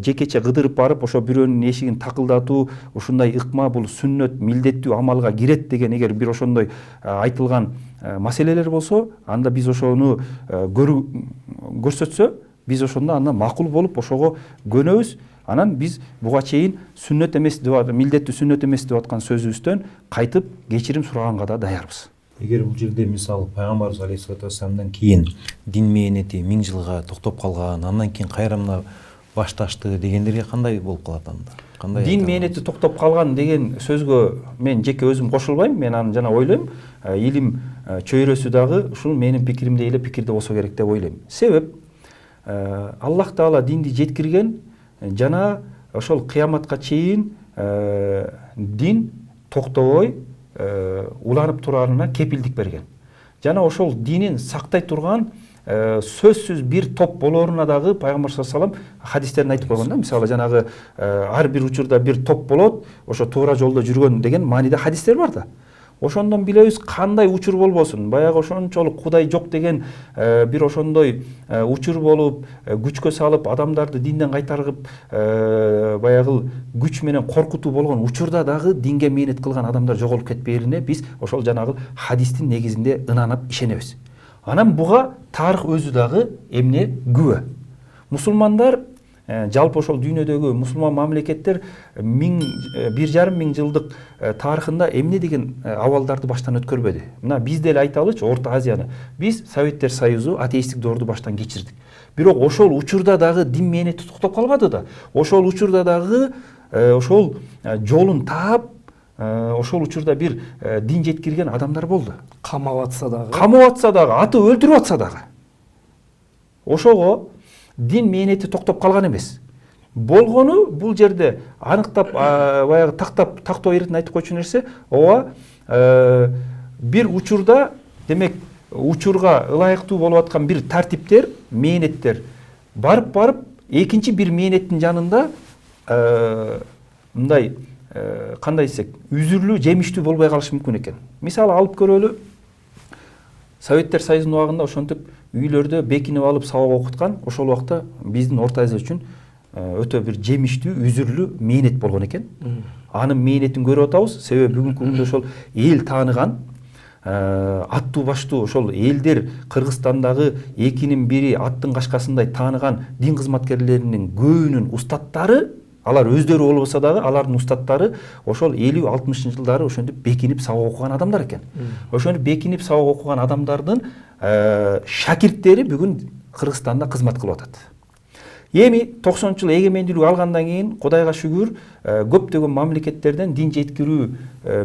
жекече кыдырып барып, ошо бирөөнүн эшигин такылдатуу, ушундай ыкма бул сүннөт милдеттүү амалга кирет деген эгер бир ошондой айтылган маселелер болсо, анда биз ошону көрсөтсө, биз ошондо анда макул болуп ошого көнөбүз. Анан биз буга чейин сүннөт эмес деп, милдеттүү сүннөт эмес деп аткан сөзүбүздөн кайтып кечирим сураганга да даярбыз. Эгер бул жерде мисалы пайгамбарыбыз алейхиссалату вассаламдан кийин дин мээнети 1000 жылга токтоп калган, андан кийин кайра мына башташты дегендерге кандай болуп калат анда? Кандай дин мээнети токтоп калган деген сөзгө мен жеке өзүм кошулбайм. Мен аны жана ойлойм, илим чөйрөсү дагы ушул менин пикиримдей эле пикирде болсо керек деп ойлойм. Себеп Аллах Таала динди жеткирген жана ошол кыяматка чейин дин токтобой уланып турарына кепилдик берген. Жана ошол динин сактай турган сөзсүз бир топ болоруна дагы пайгамбар саллаллаху алейхи ва саллям хадистерин айтып койгон да. Мисалы жанагы ар бир учурда бир топ болот, ошо туура жолдо жүргөн деген мааниде хадистер бар да. Ошондон билебиз кандай учур болбосун, баягы ошончолук Кудай жок деген бир ошондой учур болуп, күчкө салып адамдарды динден кайтарып, баягы күч менен коркутуу болгон учурда дагы динге мээнет кылган адамдар жоголуп кетпээрине биз ошол жанагы хадистин негизинде ынанып ишенебиз. Анан буга тарых өзү дагы эмне күбө. Мусулмандар жалпы ошол дүйнөдөгү мусулман мамлекеттер 1,5 миң жылдык тарыхында эмне деген абалдарды баштан өткөрбөдү. Мына биз деле айталычы, Орто Азияны биз Советтер Союзу атеисттик доорду баштан кечирдик. Бирок ошол учурда дагы дин мээнети токтоп калбады да. Ошол учурда дагы ошол жолун таап, ошол учурда бир дин жеткирген адамдар болду. Камап атса дагы, атып өлтүрүп атса дагы. Ошого дин мээнети токтоп калган эмес. Болгону бул жерде аныктап баягы тактоо эритин айтып койчу нерсе, ооба бир учурда, демек учурга ылайыктуу болуп аткан бир тартиптер, мээнеттер барып экинчи бир мээнеттин жанында мындай кандай десек, үзүрлүү, жемиштүү болбой калышы мүмкүн экен. Мисалы алып көрөлү, Советтер Союзунун убагында ошентип үйлөрдө бекинип алып сабак окуткан, ошол убакта биздин Орто Азия үчүн өтө бир жемиштүү, үзүрлүү мээнет болгон экен. Анын мээнетин көрүп атабыз, себеби бүгүнкү күндө ошол эл тааныган, аттуу баштуу ошол элдер Кыргызстандагы экинин бири аттын кашкасындай тааныган дин кызматкерлеринин көбүнүн устаттары, алар өздөрү болбосо дагы алардын устаттары ошол 50-60 жылдары ошентип бекинип сабак окуган адамдар экен. Ошентип бекинип сабак окуган адамдардын шакирттери бүгүн Кыргызстанда кызмат кылып атат. Эми 90-жыл эгемендүүлүк алгандан кийин Кудайга шүгүр көптөгөн мамлекеттерден дин жеткирүү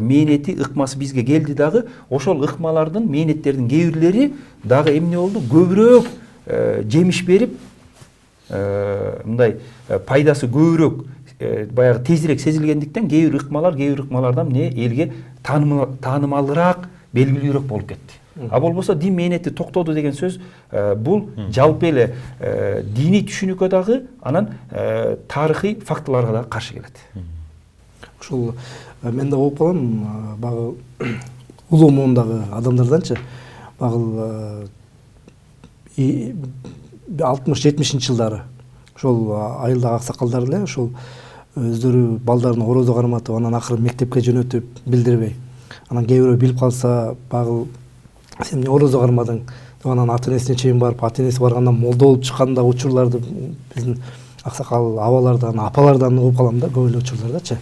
мээнети, ыкмасы бизге келди дагы. Ошол ыкмалардын, мээнеттердин кээ бирлери дагы эмне болду? Көбүрөөк жемиш берип, мындай пайдасы көбүрөөк, баягы тезирээк сезилгендиктен кээ бир ыкмалардан эмне элге таанымалыраак, белгилүүрөөк болуп кетти. А болбосо дин мээнети токтоду деген сөз бул жалпы эле диний түшүнүккө дагы, анан тарыхый фактыларга дагы каршы келет. Ушул мен да болуп калам, багы улуу муундагы адамдарданчы, багы 60-70 жылдары ошол айылдагы аксакалдар эле ошол өздөрү балдарын орозо карматып, анан акыры мектепке жөнөтүп билдирбей, анан кээ бирөө билип калса, багы сен эмне орозо кармадың деп анан ата энесине чейин барып, ата энеси баргандан молдо болуп чыккан да учурларды биздин аксакал абалардан, апалардан угуп калам да, көп эле учурлардачы.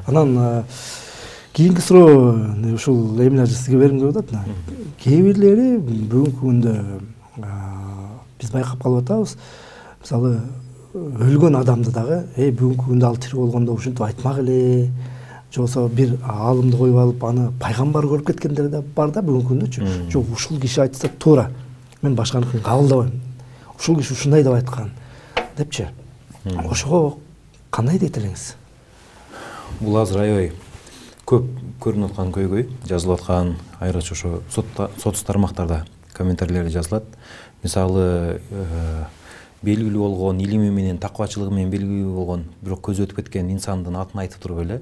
Анан кийинки суроо ушул эмне сизге бергим келип атат. Кээ бирлери бүгүнкү күндө биз байкап калып атабыз. Мисалы өлгөн адамды дагы бүгүнкү күндө ал тирүү болгондо ушинтип айтмак эле, же болбосо бир аалымды коюп алып аны пайгамбар көрүп кеткендер да бар да бүгүнкү күндөчү. Жок, ушул киши айтса туура, мен башканыкын кабылдабайм, ушул киши ушундай деп айткан депчи. Ошого кандай дейт элеңиз? Бул азыр аябай көп көрүнүп аткан көйгөй жазылып аткан, айрыкча ошо сот тармактарда комментарийлер жазылат. Мисалы белгилүү болгон илими менен таквачылыгы менен белгилүү болгон бирок көзү өтүп кеткен инсандын атын айтып туруп эле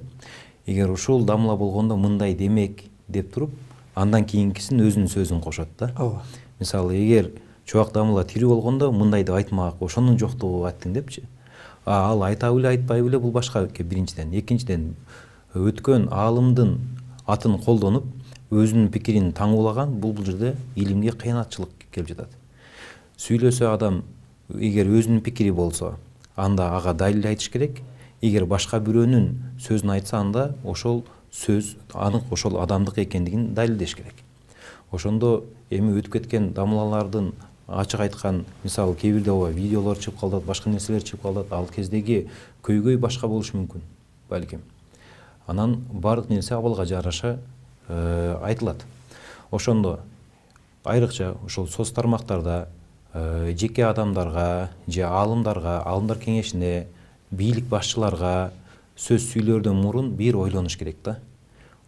эгер ушул дамла болгондо мындай демек деп туруп андан кийинкисин өзүнүн сөзүн кошот да. ооба. Мисалы эгер чубак дамла тирүү болгондо мындай деп айтмак, ошонун жоктугу айттың депчи. Ал айта беле айтпай беле бул башка биринчиден. Экинчиден өткөн аалымдын атын колдонуп өзүнүн пикирин таңуулаган бул жерде илимге кыянатчылык келип жатат. Сүйлөсө адам эгер өзүнүн пикири болсо анда ага далил айтыш керек. Эгер башка бирөөнүн сөзүн айтса анда ошол сөз анык ошол адамдык экендигин далилдеш керек. Ошондо эми өтүп кеткен дамлалардын ачык айткан мисалы кээ бирде ооба видеолор чыгып калат, башка нерселер чыгып калат. Ал кездеги көйгөй башка болушу мүмкүн балким. Анан бардык нерсе абалга жараша айтылат. Ошондо айрыкча ошол соц тармактарда жеке адамдарга же аалымдар кеңешине, бийлик башчыларга сөз сүйлөөрдөн мурун бир ойлонуш керек да.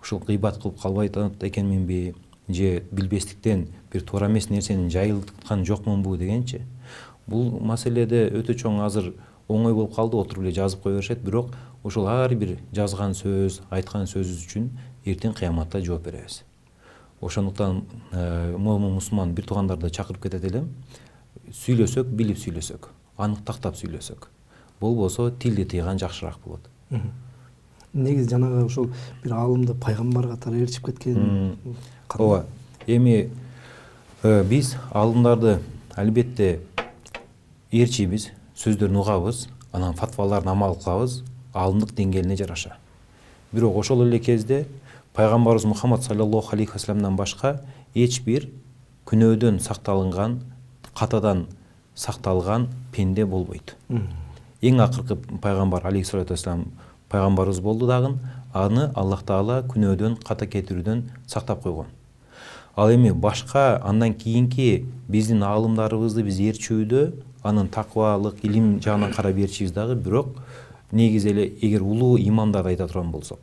Ушул гыйбат кылып калбайт экенминби же билбестиктен бир туура эмес нерсени жайылткан жокмунбу дегенчи. Бул маселеде өтө чоң азыр оңой болуп калды, отуруп эле жазып кое беришет, бирок ошол ар бир жазган сөз, айткан сөзүбүз үчүн эртең кыяматта жооп беребиз. Ошондуктан момун мусулман бир туугандарды чакырып кетет элем. Сүйлөсөк, билип сүйлөсөк, аныктактап сүйлөсөк. Болбосо тилди тыйган жакшыраак болот. Негизи жанагы ошол бир аалымды пайгамбар катары ээрчип кеткен. Ооба. Эми биз аалымдарды албетте ээрчийбиз, сөздөрүн угабыз, анан фатваларын амал кылабыз аалымдык деңгээлине жараша. Бирок ошол эле кезде пайгамбарыбыз Мухаммад саллаллаху алейхи ва салламдан башка эч бир күнөөдөн сакталынган, катадан сакталган пенде болбойт. Эң акыркы пайгамбар алейхиссалату вассалам пайгамбарыбыз болду дагы, аны Аллах Таала күнөөдөн, ката кетирүүдөн сактап койгон. Ал эми башка андан кийинки биздин аалымдарыбызды биз ээрчүүдө анын таквалык, илим жагынан карап ээрчийбиз дагы, бирок негизи эле эгер улуу имамдарды айта турган болсок,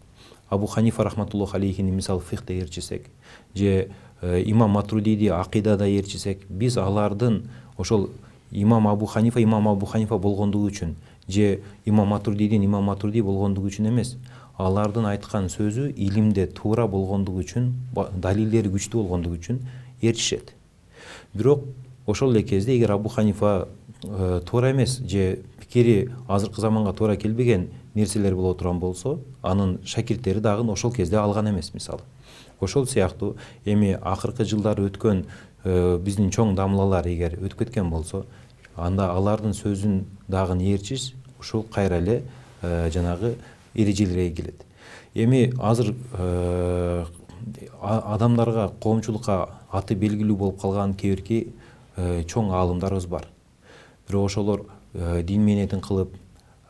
Абу Ханифа рахматуллаху алейхини мисалы фикхте ээрчисек, же имам Матрудиди акидада ээрчисек, биз алардын ошол имам Абу Ханифа болгондугу үчүн же имам Матурди болгондугу үчүн эмес, алардын айткан сөзү илимде туура болгондугу үчүн, далилдери күчтүү болгондугу үчүн ээрчишет. Бирок ошол эле кезде эгер Абу Ханифа туура эмес же пикири азыркы заманга туура келбеген нерселер боло турган болсо, анын шакирттери дагы ошол кезде алган эмес мисалы. Ошол сыяктуу эми акыркы жылдары өткөн биздин чоң дамлалар эгер өтүп кеткен болсо, анда алардын сөзүн дагы ээрчиш ушул кайра эле жанагы эрежелерге келет. Эми азыр адамдарга, коомчулукка аты белгилүү болуп калган кээ бирки чоң аалымдарыбыз бар. Бирок ошолор дин мээнетин кылып,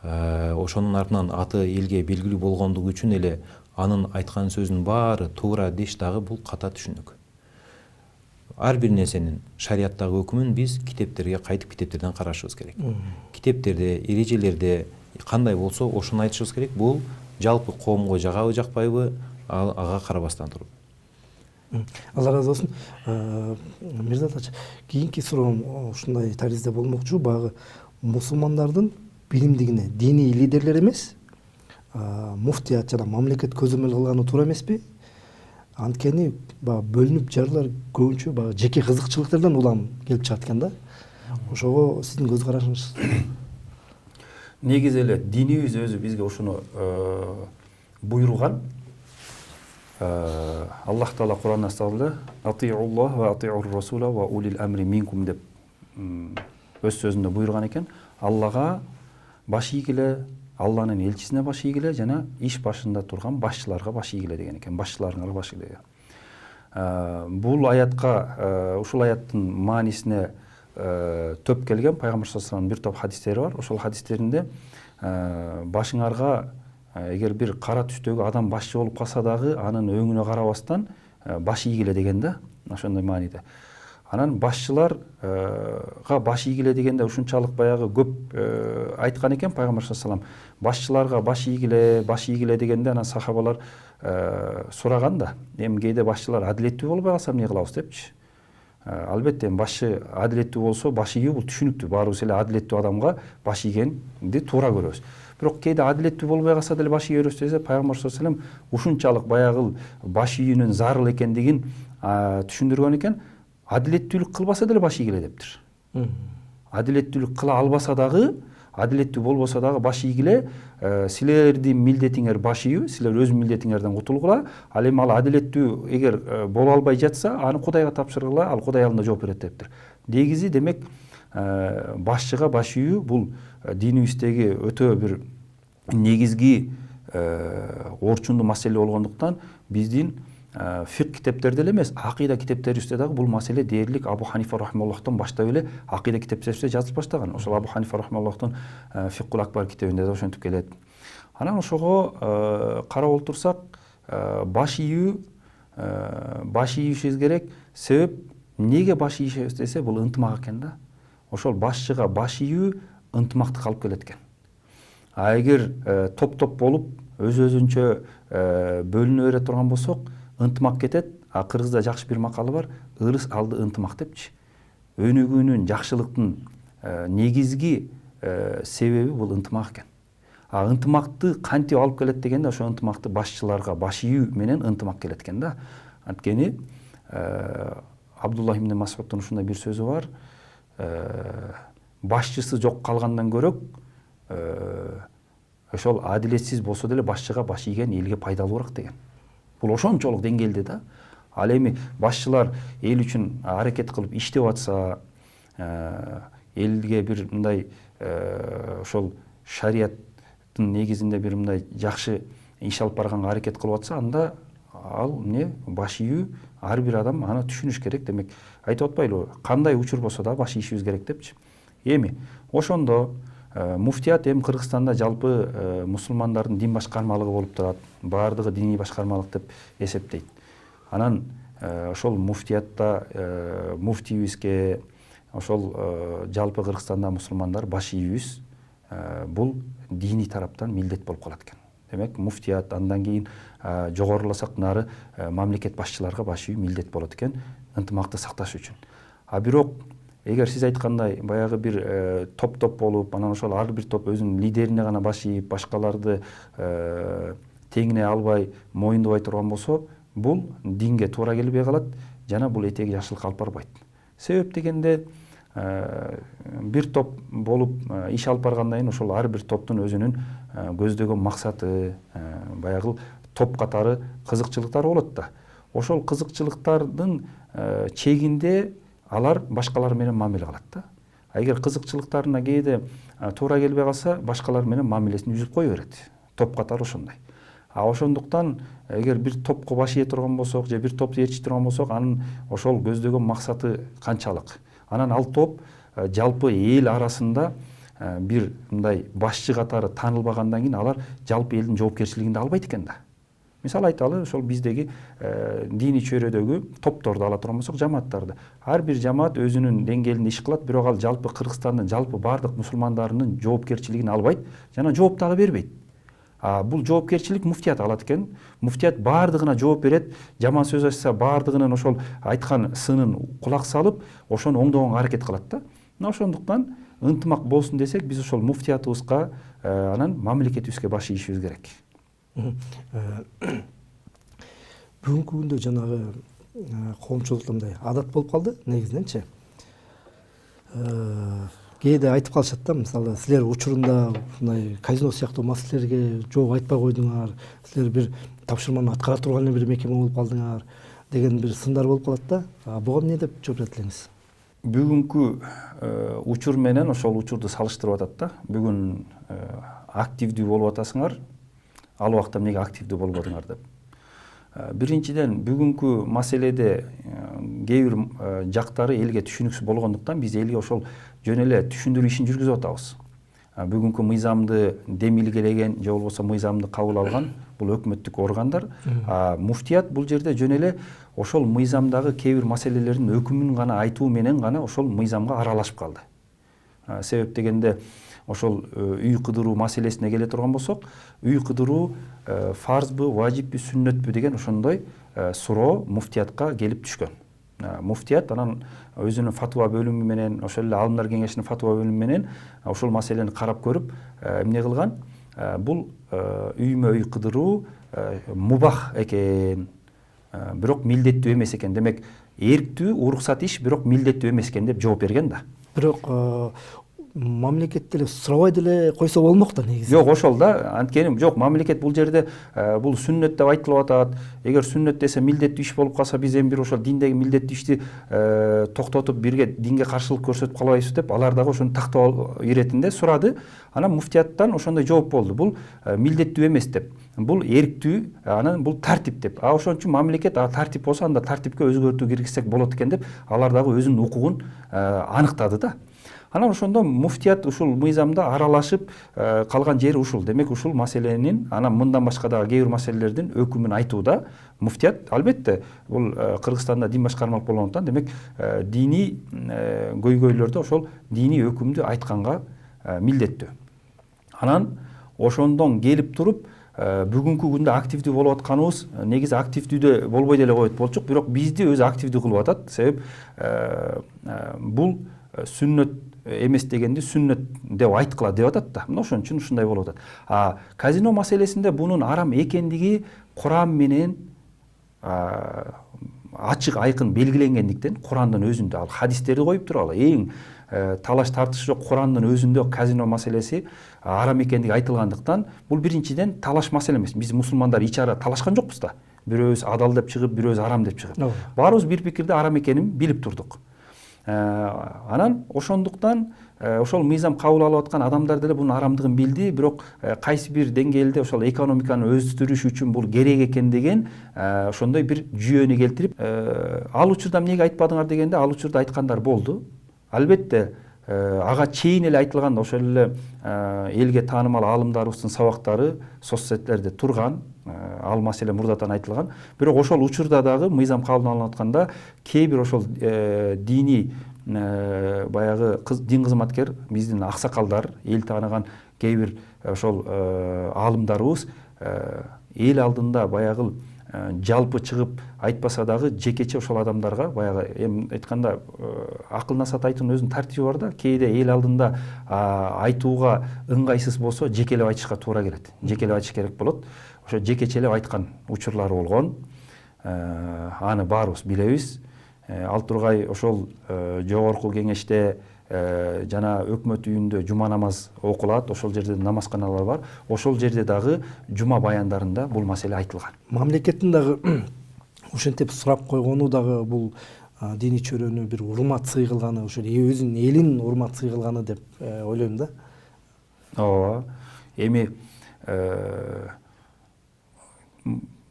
ошонун артынан аты элге белгилүү болгондугу үчүн эле анын айткан сөзүнүн баары туура деш дагы бул ката түшүнүк. Ар бир нерсенин шарияттагы өкүмүн биз китептерге кайтып китептерден карашыбыз керек. Китептерде, эрежелерде кандай болсо ошону айтышыбыз керек. Бул жалпы коомго жагабы жакпайбы, ага карабастан туруп. Алла разы болсун. Мирзат ача, кийинки суроом ушундай таризде болмокчу. Баягы мусулмандардын билимдигине диний лидерлер эмес, муфтият жана мамлекет көзөмөл кылганы туура эмеспи? Анткени бөлүнүп жарылар көбүнчө жеке кызыкчылыктардан улам келип чыгат экен да. Ошого сиздин көз карашыңыз? Негизи эле динибиз өзү бизге ушуну буйруган. Аллах Таала Кур'анда айтты: "Атиуллах ва атиур расула ва улил амри минкум" деп өз сөзүндө буйруган экен. Аллага баш ийгиле, Алланын элчисине баш ийгиле жана иш башында турган башчыларга баш ийгиле деген экен. Башчыларыңарга баш ийгиле. Бул аятка, ушул аяттын маанисине төп келген пайгамбар саллаллаху алейхи бир топ хадистери бар. Ошол хадистеринде башыңарга эгер бир кара түстөгү адам башчы болуп калса дагы анын өңүнө карабастан баш ийгиле деген да, ошондой мааниде. Анан башчыларга баш ийгиле дегенде ушунчалык баягы көп айткан экен пайгамбар саллаллаху алейхи вассалам. Башчыларга баш ийгиле дегенде анан сахабалар сураган да, эми кээде башчылар адилеттүү болбой калса эмне кылабыз депчи. Албетте башчы адилеттүү болсо баш ийүү бул түшүнүктүү. Баарыбыз эле адилеттүү адамга баш ийгенди туура көрөбүз. Бирок кээде адилеттүү болбой калса деле баш ийө беребиз десе, пайгамбар саллаллаху алейхи вассалам ушунчалык баягы баш ийүүнүн зарыл экендигин түшүндүргөн экен. Адилеттүүлүк кылбаса деле баш ийгиле дептир. Адилеттүүлүк кыла албаса дагы, адилеттүү болбосо дагы баш ийгиле, силердин милдетиңер баш ийүү, силер өз милдетиңерден кутулгула. Ал эми ал адилеттүү эгер боло албай жатса, аны Кудайга тапшыргыла, ал Кудай алдында жооп берет дептир. Негизи демек башчыга баш ийүү бул динибиздеги өтө бир негизги орчундуу маселе болгондуктан биздин фик китептерде эле эмес, акыйда китептерибизде дагы бул маселе дээрлик Абу Ханифа рахималлахтан баштап эле акыйда китептерибизде жазылып баштаган. Ошол Абу Ханифа рахималлахтан Фиккул Акбар китебинде да ошентип келет. Анан ошого карап олтурсак, баш ийишибиз керек. Себеп неге баш ийишебиз десе, бул ынтымак экен да. Ошол башчыга баш ийүү ынтымактык алып келет экен. А эгер топ-топ болуп өз-өзүнчө бөлүнө бере турган болсок, ынтымак кетет. А кыргызда жакшы бир макалы бар, ырыс алды ынтымак депчи. Өнүгүүнүн, жакшылыктын негизги себеби бул ынтымак экен. А ынтымакты кантип алып келет дегенде, ошо ынтымакты башчыларга баш ийүү менен ынтымак келет экен да. Анткени Абдуллах ибн Масудтун ушундай бир сөзү бар. Башчысы жок калгандан көрөк, ошол адилетсиз болсо деле башчыга баш ийген элге пайдалуураак деген. Бул ошончолук деңгээлде да. Ал эми башчылар эл үчүн аракет кылып иштеп атса, элге бир мындай ошол шариаттын негизинде бир мындай жакшы иш алып барганга аракет кылып атса, анда ал эмне баш ийүү ар бир адам аны түшүнүш керек. Демек айтып атпайлыбы, кандай учур болсо да баш ийишибиз керек депчи. Эми ошондо муфтият эми Кыргызстанда жалпы мусулмандардын дин башкармалыгы болуп турат. Баардыгы диний башкармалык деп эсептейт. Анан ошол муфтиятта муфтийибизге, ошол жалпы Кыргызстанда мусулмандар баш ийүүбүз бул диний тараптан милдет болуп калат экен. Демек муфтият, андан кийин жогоруласак нары мамлекет башчыларга баш ийүү милдет болот экен, ынтымакты сакташ үчүн. А бирок эгер сиз айткандай баягы бир топ-топ болуп, анан ошол ар бир топ өзүнүн лидерине гана баш ийип, башкаларды теңине албай, моюндабай турган болсо, бул динге туура келбей калат жана бул этеги жакшылыкка алып барбайт. Себеп дегенде бир топ болуп иш алып баргандан кийин ошол ар бир топтун өзүнүн көздөгөн максаты, баягы топ катары кызыкчылыктары болот да. Ошол кызыкчылыктардын чегинде алар башкалар менен мамиле кылат да. А эгер кызыкчылыктарына кээде туура келбей калса, башкалар менен мамилесин үзүп кое берет. Топ катары ошондой. А ошондуктан эгер бир топко баш ие турган болсок, же бир топду ээрчи турган болсок, анын ошол көздөгөн максаты канчалык? Анан ал топ жалпы эл арасында бир мындай башчы катары таанылбагандан кийин алар жалпы элдин жоопкерчилигин да албайт экен да. Мисалы айталы, ошол биздеги диний чөйрөдөгү топторду ала турган болсок, жамааттарды. Ар бир жамаат өзүнүн деңгээлинде иш кылат, бирок ал жалпы Кыргызстандын жалпы бардык мусулмандарынын жоопкерчилигин албайт жана жооп дагы бербейт. Бул жоопкерчилик муфтият алат экен. Муфтият бардыгына жооп берет. Жаман сөз айтса, бардыгынын ошол айткан сынын кулак салып, ошону оңдогонго аракет кылат да. Мына ошондуктан ынтымак болсун десек, биз ошол муфтиятыбызга анан мамлекетибизге баш ийишибиз керек. Бүгүнкү күндө жанагы коомчулукта мындай адат болуп калды негизиненчи. Кээде айтып калышат да, мисалы силер учурунда мындай казино сыяктуу маселелерге жооп айтпай койдуңар, силер бир тапшырманы аткара турган бир мекеме болуп калдыңар деген бир сындар болуп калат да. Буга эмне деп жооп берет элеңиз? Бүгүнкү учур менен ошол учурду салыштырып атат да. Бүгүн активдүү болуп атасыңар, ал убакта эмнеге активдүү болбодуңар деп. Биринчиден, бүгүнкү маселеде кээ бир жактары элге түшүнүксүз болгондуктан биз элге ошол жөн эле түшүндүрүү ишин жүргүзүп атабыз. бүгүнкү мыйзамды демилгелеген же болбосо мыйзамды кабыл алган бул өкмөттүк органдар. Муфтият бул жерде жөн эле ошол мыйзамдагы кээ бир маселелердин өкүмүн гана айтуу менен гана ошол мыйзамга аралашып калды. Себеп дегенде ошол үй кыдыруу маселесине келе турган болсок, үй кыдыруу фарзбы, важиппи, сүннөтпү деген ошондой суроо муфтиятка келип түшкөн. Муфтият анан өзүнүн фатва бөлүмү менен, ошол эле алымдар кеңешинин фатва бөлүмү менен ошол маселени карап көрүп, эмне кылган? Бул үймө үй кыдыруу мубах экен, бирок милдеттүү эмес экен. Демек, эрктүү, уруксат иш, бирок милдеттүү эмес экен деп жооп берген да. Бирок мамлекет деле сурабай деле койсо болмок да негизи. Жок, ошол да. Анткени жок, мамлекет бул жерде бул сүннөт деп айтылып атат. Эгер сүннөт десе милдеттүү иш болуп калса, биз эми бир ошол диндеги милдеттүү ишти токтотуп, бирге динге каршылык көрсөтүп калбайбызбы деп, алар дагы ошону тактоо иретинде сурады. Анан муфтияттан ошондой жооп болду. Бул милдеттүү эмес деп. Бул эрктүү, анан бул тартип деп. Ошон үчүн мамлекет тартип болсо, анда тартипке өзгөртүү киргизсек болот экен деп, алар дагы өзүнүн укугун аныктады да. Анан ошондо муфтият ушул мыйзамда аралашып калган жери ушул. Демек, ушул маселенин, анан мындан башка дагы кээ бир маселелердин өкүмүн айтууда муфтият, албетте, бул Кыргызстанда дин башкармалык болгондуктан, демек, диний көйгөйлөрдө ошол диний өкүмдү айтканга милдеттүү. Анан ошондон келип туруп, бүгүнкү күндө активдүү болуп атканыбыз, негизи активдүү болбой деле коет болчук, бирок бизди өзү активдүү кылып атат. Себеп бул сүннөт эмес дегенди сүннөт деп айткыла деп атат да. Мына ошон үчүн ушундай болуп атат. Казино маселесинде бунун арам экендиги Куран менен ачык айкын белгиленгендиктен, Курандын өзүндө, ал хадистерди коюп туруп, эң талаш тартыш жок Курандын өзүндө казино маселеси арам экендиги айтылгандыктан, бул биринчиден талаш маселе эмес. Биз мусулмандар ичара талашкан жокпуз да. Бирөөбүз адал деп чыгып, бирөөбүз арам деп чыгып. Баарыбыз бир пикирде арам экенин билип турдук. Анан ошондуктан ошол мыйзам кабыл алып аткан адамдар деле бунун арамдыгын билди, бирок кайсы бир деңгээлде ошол экономиканы өстүрүш үчүн бул керек экен деген ошондой бир жүйөнү келтирип, ал учурда эмнеге айтпадыңар дегенде, ал учурда айткандар болду. Албетте, ага чейин эле айтылган ошол эле элге таанымал аалымдарыбыздын сабактары соцсеттерде турган, ал маселе мурдатан айтылган. Бирок ошол учурда дагы мыйзам кабыл алынып атканда кээ бир ошол диний баягы дин кызматкер, биздин аксакалдар, эл тааныган кээ бир ошол аалымдарыбыз эл алдында баягы жалпы чыгып айтпаса дагы жекече ошол адамдарга баягы эми айтканда акыл насаат айтуунун өзүнүн тартиби бар да. Кээде эл алдында айтууга ыңгайсыз болсо жекелеп айтышка туура келет. Жекелеп айтыш керек болот. Ошо жекечелеп айткан учурлары болгон. Аны баарыбыз билебиз. Ал тургай ошол жогорку кеңеште жана өкмөт үйүндө жума намаз окулат, ошол жерде намазканалар бар. Ошол жерде дагы жума баяндарында бул маселе айтылган. Мамлекеттин дагы ошентип сурап койгону дагы бул диний чөйрөнү бир урмат сый кылганы, ошол өзүнүн элин урмат сый кылганы деп ойлойм да. Ооба. Эми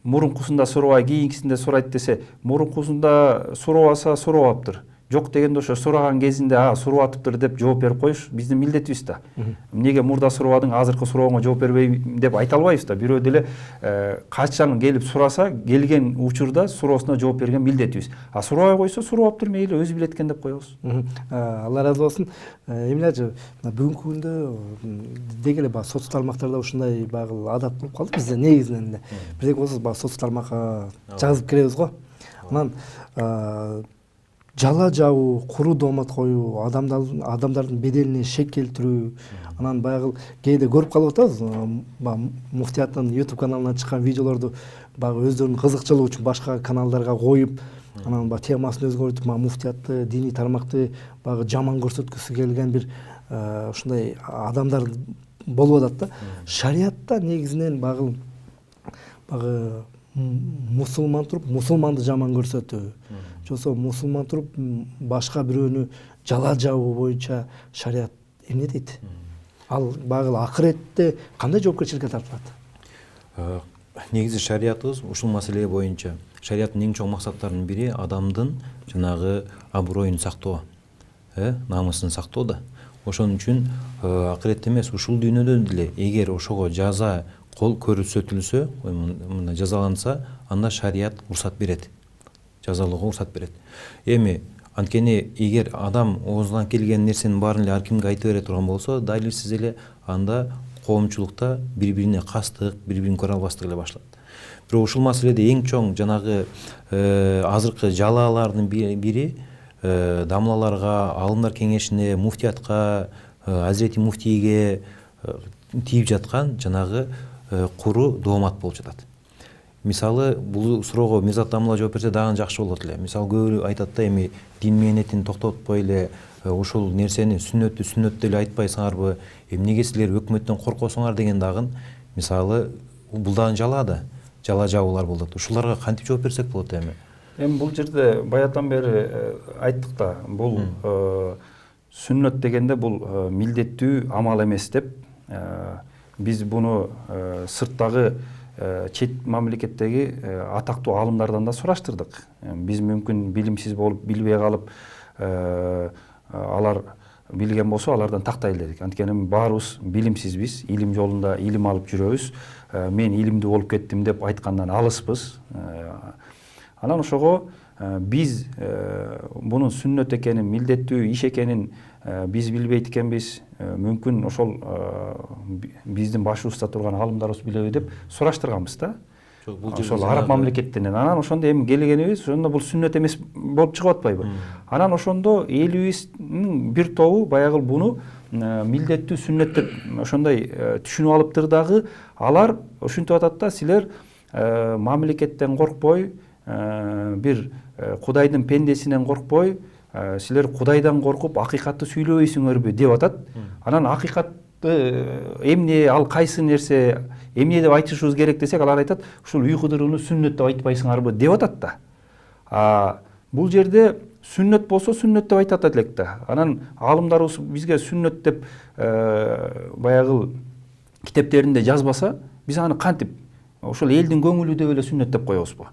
мурункусунда сурабай, кийинкисинде сурайт десе, мурункусунда сурабаса сурабаптыр. Жок дегенде ошо сураган кезинде сурабатыптыр деп жооп берип коюш биздин милдетибиз да. Эмнеге мурда сурабадың, азыркы суроогоңо жооп бербейм деп айта албайбыз да. Бирөө деле качан келип сураса, келген учурда суроосуна жооп берген милдетибиз. Сурабай койсо сурабаптыр, мейли, өзү билет экен деп коебуз. Алла ыраазы болсун. Эмне бүгүнкү күндө деги эле соц тармактарда ушундай багыл адат болуп калды бизде негизинен эле. Бирдек болсо соц тармакка жазып киребиз го. Анан жала жабуу, куру доомат коюу, адамдардын беделине шек келтирүү, анан баягы кээде көрүп калып атабыз, муфтияттын YouTube каналынан чыккан видеолорду баягы өздөрүнүн кызыкчылыгы үчүн башка каналдарга коюп, анан баягы темасын өзгөртүп, муфтиятты, диний тармакты баягы жаман көрсөткүсү келген бир ушундай адамдар болуп атат да. Шариатта негизинен баягы мусулман туруп мусулманды жаман көрсөтүү, жосо мусулман туруп башка бирөөнү жала жабуу боюнча шариат эмне дейт? Ал баягы акыретте кандай жоопкерчиликке тартылат? Негизи шариятыбыз ушул маселе боюнча, шариаттын эң чоң максаттарынын бири адамдын жанагы аброюн сактоо, намысын сактоо да. Ошон үчүн акыретте эмес ушул дүйнөдө деле эгер ошого жаза кол көрсөтүлсө, мына жазаланса, анда шарият уруксат берет. Жазалоого уруксат берет. Эми анткени эгер адам оозунан келген нерсенин баарын эле ар кимге айтып бере турган болсо, далилсиз эле анда коомчулукта бири-бирине кастык, бири-бирин көрө албастык эле башталат. Бирок ушул маселеде эң чоң жанагы азыркы жалаалардын бири дамлаларга, алымдар кеңешине, муфтиятка, Азирети муфтийге тийип жаткан жанагы куру доомат болуп жатат. Мисалы, бул суроого Мирзат дамла жооп берсе дагы жакшы болот эле. Мисалы, көбү айтат да, эми дин мээнетин токтотпой эле ушул нерсени сүннөттү эле айтпайсыңарбы, эмнеге силер өкмөттөн коркосуңар деген дагы, мисалы, бул дагы жала да, жала жабуулар болот. Ушуларга кантип жооп берсек болот эми? Эми бул жерде баятан бери айттык да, бул сүннөт дегенде бул милдеттүү амал эмес деп, биз буну сырттагы чет мамлекеттеги атактуу аалымдардан да сураштырдык. Биз мүмкүн билимсиз болуп, билбей калып, алар билген болсо алардан тактайлы дедик. Анткени баарыбыз билимсизбиз, илим жолунда илим алып жүрөбүз. Мен илимдүү болуп кеттим деп айткандан алыспыз. Анан ошого биз бунун сүннөт экенин, милдеттүү иш экенин биз билбейт экенбиз. Мүмкүн ошол биздин башыбызда турган аалымдарыбыз билеби деп сураштырганбыз да. Ошол араб мамлекетинен. Анан ошондо эми келгенибиз, ошондо бул сүннөт эмес болуп чыгып атпайбы? Анан ошондо элибиздин бир тобу баягы буну милдеттүү сүннөт деп ошондой түшүнүп алыптыр дагы. Алар ушинтип атат да, силер мамлекеттен коркпой, бир Кудайдын пендесинен коркпой, силер Кудайдан коркуп акыйкатты сүйлөбөйсүңөрбү деп атат. Анан акыйкатты эмне, ал кайсы нерсе, эмне деп айтышыбыз керек десек, алар айтат, ушул үй кыдырууну сүннөт деп айтпайсыңарбы деп атат да. Бул жерде сүннөт болсо сүннөт деп айтат элек да. Анан аалымдарыбыз бизге сүннөт деп баягы китептеринде жазбаса, биз аны кантип ошол элдин көңүлү деп эле сүннөт деп коебузбу?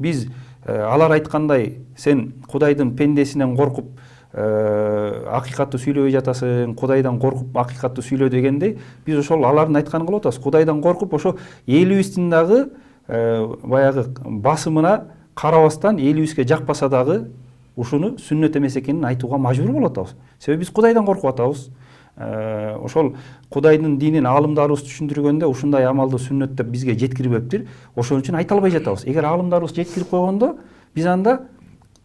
Биз алар айткандай, сен Кудайдын пендесинен коркуп акыйкатты сүйлөбөй жатасың, Кудайдан коркуп акыйкатты сүйлө дегендей, биз ошол алардын айтканын кылып атабыз. Кудайдан коркуп ошо элибиздин дагы баягы басымына карабастан, элибизге жакпаса дагы ушуну сүннөт эмес экенин айтууга мажбур болуп атабыз. Себеби биз Кудайдан коркуп атабыз. Ошол Кудайдын динин аалымдарыбыз түшүндүргөндө ушундай амалды сүннөт деп бизге жеткирбептир. Ошон үчүн айта албай жатабыз. Эгер аалымдарыбыз жеткирип койгондо, биз анда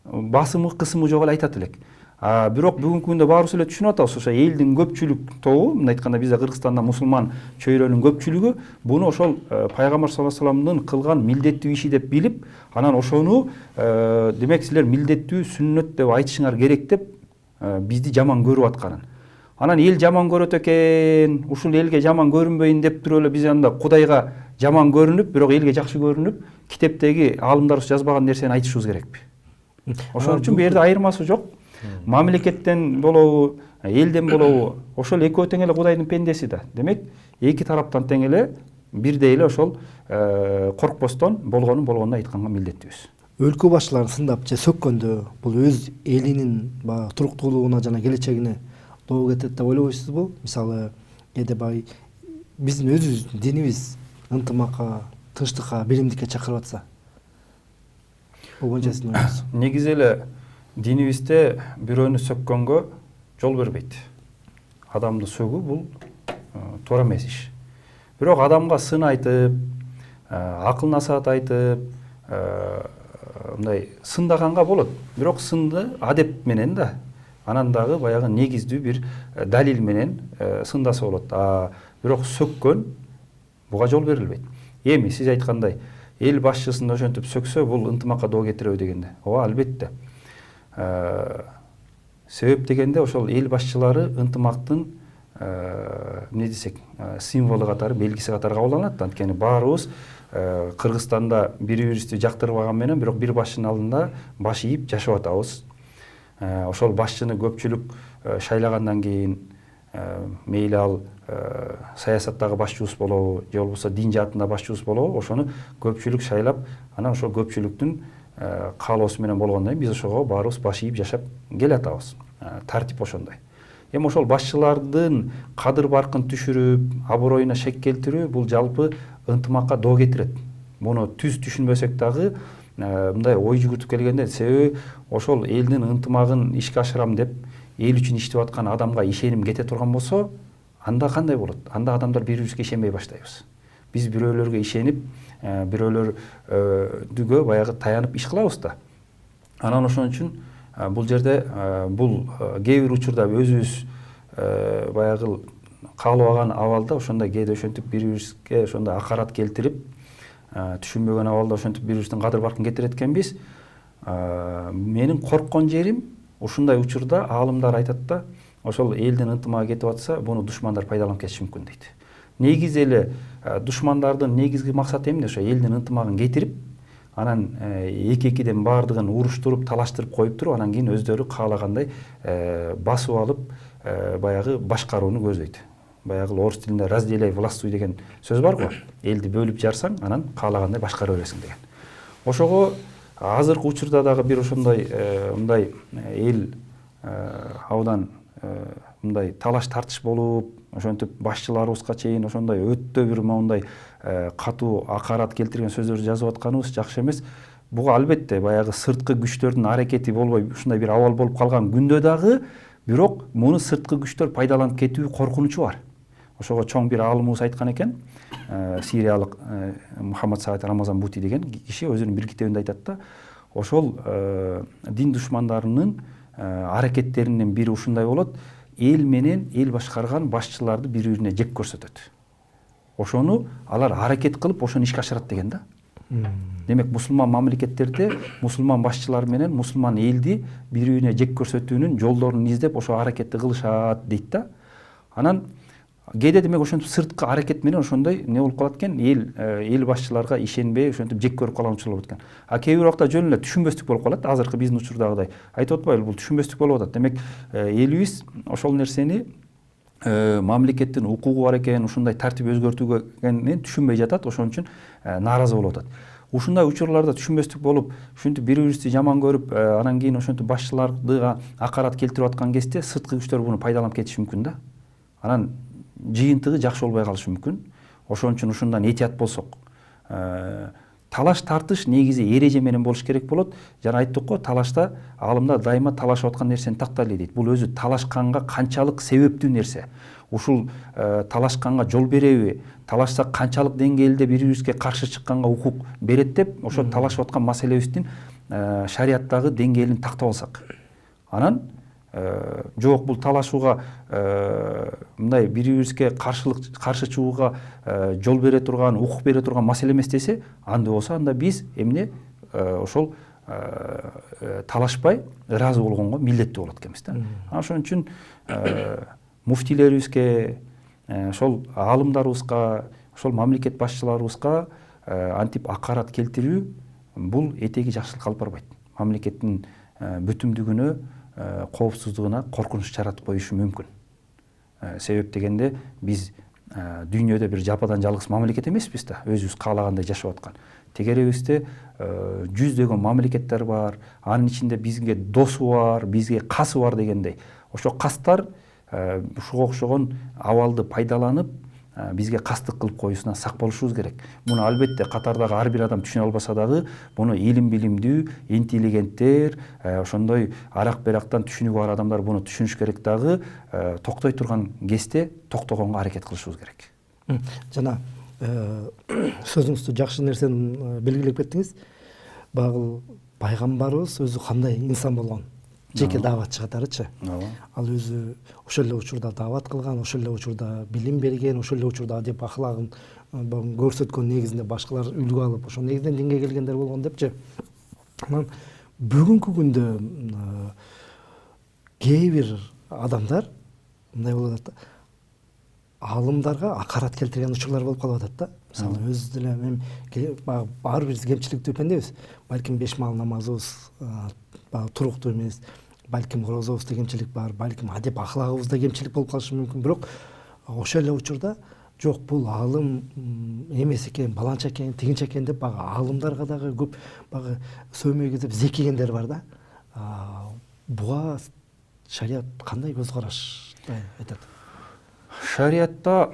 басымы, кысымы жок эле айтат элек. Бирок бүгүнкү күндө баарыбыз эле түшүнүп атабыз, ошо элдин көпчүлүк тобу, мындай айтканда бизде Кыргызстанда мусулман чөйрөнүн көпчүлүгү буну ошол пайгамбар саллаллаху алейхи вассаламдын кылган милдеттүү иши деп билип, анан ошону демек силер милдеттүү сүннөт деп айтышыңар керек деп бизди жаман көрүп атканын. Анан эл жаман көрөт экен, ушул элге жаман көрүнбөйүн деп туруп эле биз анда Кудайга жаман көрүнүп, бирок элге жакшы көрүнүп, китептеги аалымдарыбыз жазбаган нерсени айтышыбыз керекпи? Ошон үчүн бу жерде айырмасы жок. Мамлекеттен болобу, элден болобу, ошол экөө тең эле Кудайдын пендеси да. Демек, эки тараптан тең эле бирдей эле ошол коркпостон болгонун болгондой айтканга милдеттүүбүз. Өлкө башчыларын сындап же сөккөндө бул өз элинин баягы туруктуулугуна жана келечегине доо кетет деп ойлобойсузбу? Мисалы, баягы биздин өзүбүздүн динибиз ынтымакка, тынчтыкка, биримдикке чакырып атса. Бул боюнча сиздин оюңуз? Негизи эле динибизде бирөөнү сөккөнгө жол бербейт. Адамды сөгүү бул туура эмес иш. Бирок адамга сын айтып, акыл насаат айтып, мындай сындаганга болот. Бирок сынды адеп менен да, анан дагы баягы негиздүү бир далил менен сындаса болот. Бирок сөккөн буга жол берилбейт. Эми сиз айткандай, эл башчысын ошентип сөксө, бул ынтымакка доо кетиреби дегенде. Ооба, албетте. Себеп дегенде ошол эл башчылары ынтымактын эмне десек, символу катары, белгиси катары кабылданат. Анткени баарыбыз Кыргызстанда бири-бирибизди жактырбаган менен, бирок бир башчынын алдында баш ийип жашап атабыз. Ошол башчыны көпчүлүк шайлагандан кийин, мейли ал саясаттагы башчыбыз болобу, же болбосо дин жаатында башчыбыз болобу, ошону көпчүлүк шайлап, анан ошол көпчүлүктүн каалоосу менен болгондон кийин биз ошого баарыбыз баш ийип жашап келатабыз. Тартип ошондой. Эми ошол башчылардын кадыр баркын түшүрүп, аброюна шек келтирүү бул жалпы ынтымакка доо кетирет. Муну түз түшүнбөсөк дагы мындай ой жүгүртүп келгенде, себеби ошол элдин ынтымагын ишке ашырам деп эл үчүн иштеп аткан адамга ишеним кете турган болсо, анда кандай болот? Анда адамдар бири бирибизге ишенбей баштайбыз. Биз бирөөлөргө ишенип, бирөөлөргө баягы таянып иш кылабыз да. Анан ошон үчүн бул жерде бул кээ бир учурда өзүбүз баягы каалабаган абалда ошондой кээде ошентип бири бирибизге ошондой акарат келтирип, түшүнбөгөн абалда ошентип бири бирибиздин кадыр баркын кетирет экенбиз. Менин корккон жерим ушундай учурда аалымдар айтат да, ошол элдин ынтымагы кетип атса, буну душмандар пайдаланып кетиши мүмкүн дейт. Негизи эле душмандардын негизги максаты эмне? Ошо элдин ынтымагын кетирип, анан эки-экиден баардыгын уруштуруп, талаштырып коюп туруп, анан кийин өздөрү каалагандай басып алып, баягы башкарууну көздөйт. Баягы орус тилинде разделяй властвуй деген сөз бар го. Элди бөлүп жарсаң, анан каалагандай башкара бересиң деген. Ошого азыркы учурда дагы бир ошондой мындай эл абдан мындай талаш тартыш болуп, ошентип башчыларыбызга чейин ошондой өтө бир моундай катуу акарат келтирген сөздөрдү жазып атканыбыз жакшы эмес. Буга албетте баягы сырткы күчтөрдүн аракети болбой ушундай бир абал болуп калган күндө дагы, бирок муну сырткы күчтөр пайдаланып кетүү коркунучу бар. Ошого чоң бир аалымыбыз айткан экен, сириялык Мухаммад Саид Рамазан Бути деген киши өзүнүн бир китебинде айтат да, ошол дин душмандарынын аракеттеринин бири ушундай болот: эл менен эл башкарган башчыларды бири-бирине жек көрсөтөт. Ошону алар аракет кылып ошону ишке ашырат деген да. Демек, мусулман мамлекеттерде мусулман башчылар менен мусулман элди бири-бирине жек көрсөтүүнүн жолдорун издеп ошо аракетти кылышат дейт да. Анан кээде демек ошентип сырткы аракет менен ошондой не болуп калат экен, эл башчыларга ишенбей ошентип жек көрүп калган учурлар болот экен. Кээ бир убакта жөн эле түшүнбөстүк болуп калат. Азыркы биздин учурдагыдай айтып атпайлыбы, бул түшүнбөстүк болуп атат. Демек, элибиз ошол нерсени мамлекеттин укугу бар экен, ушундай тартип өзгөртүүгө түшүнбөй жатат, ошон үчүн нааразы болуп атат. Ушундай учурларда түшүнбөстүк болуп, ушинтип бири-бирибизди жаман көрүп, анан кийин ошентип башчыларга акарат келтирип аткан кезде сырткы күчтөр буну пайдаланып кетиши мүмкүн да. Анан жыйынтыгы жакшы болбой калышы мүмкүн. Ошон үчүн ушундан этият болсок, талаш тартыш негизи эреже менен болуш керек болот. Жана айттык го, талашта аалымдар дайыма талашып аткан нерсени тактайлы дейт. Бул өзү талашканга канчалык себептүү нерсе. Ушул талашканга жол береби, талашсак канчалык деңгээлде бири-бирибизге каршы чыкканга укук берет деп, ошо талашып аткан маселебиздин шарияттагы деңгээлин тактап алсак. Анан жок, бул талашууга мындай бири-бирибизге каршы чыгууга жол бере турган, укук бере турган маселе эмес десе, анда болсо анда биз эмне ошол талашпай ыраазы болгонго милдеттүү болот экенбиз да. Ошон үчүн муфтилерибизге, ошол аалымдарыбызга, ошол мамлекет башчыларыбызга антип акарат келтирүү бул этеги жакшылыкка алып барбайт. Мамлекеттин бүтүмдүгүнө, коопсуздугуна коркунуч жаратып коюшу мүмкүн. Себеп дегенде биз дүйнөдө бир жападан жалгыз мамлекет эмеспиз да, өзүбүз каалагандай жашап аткан. Тегеребизде жүздөгөн мамлекеттер бар, анын ичинде бизге досу бар, бизге касы бар дегендей. Ошо кастар ушуга окшогон абалды пайдаланып, бизге кастык кылып коюусунан сак болушубуз керек. Муну албетте катардагы ар бир адам түшүнө албаса дагы, муну илим билимдүү, интеллигенттер, ошондой арак берактан түшүнүгү бар адамдар буну түшүнүш керек дагы, токтой турган кезде токтогонго аракет кылышыбыз керек. Жана сөзүңүздү жакшы нерсени белгилеп кеттиңиз. Багыл пайгамбарыбыз өзү кандай инсан болгон? Жеке дааватчы катарычы. Ал өзү ошол эле учурда даават кылган, ошол эле учурда билим берген, ошол эле учурда адеп аклагын көрсөткөн негизинде башкалар үлгү алып, ошол негизинен динге келгендер болгон депчи. Анан бүгүнкү күндө кээ бир адамдар мындай болуп атат да, аалымдарга акарат келтирген учурлар болуп калып атат да. Мисалы өз деле мен ар бир кемчиликтүү пендебиз. Балким 5 маал намазыбыз туруктуу эмес, балким орозобузда кемчилик бар, балким адеп аклагыбызда кемчилик болуп калышы мүмкүн. Бирок ошол эле учурда жок, бул аалым эмес экен, баланча экен, тигинче экен деп аалымдарга дагы көп сөөмөй кетип зекигендер бар да. Буга шарият кандай көз караш айтат. Шариатта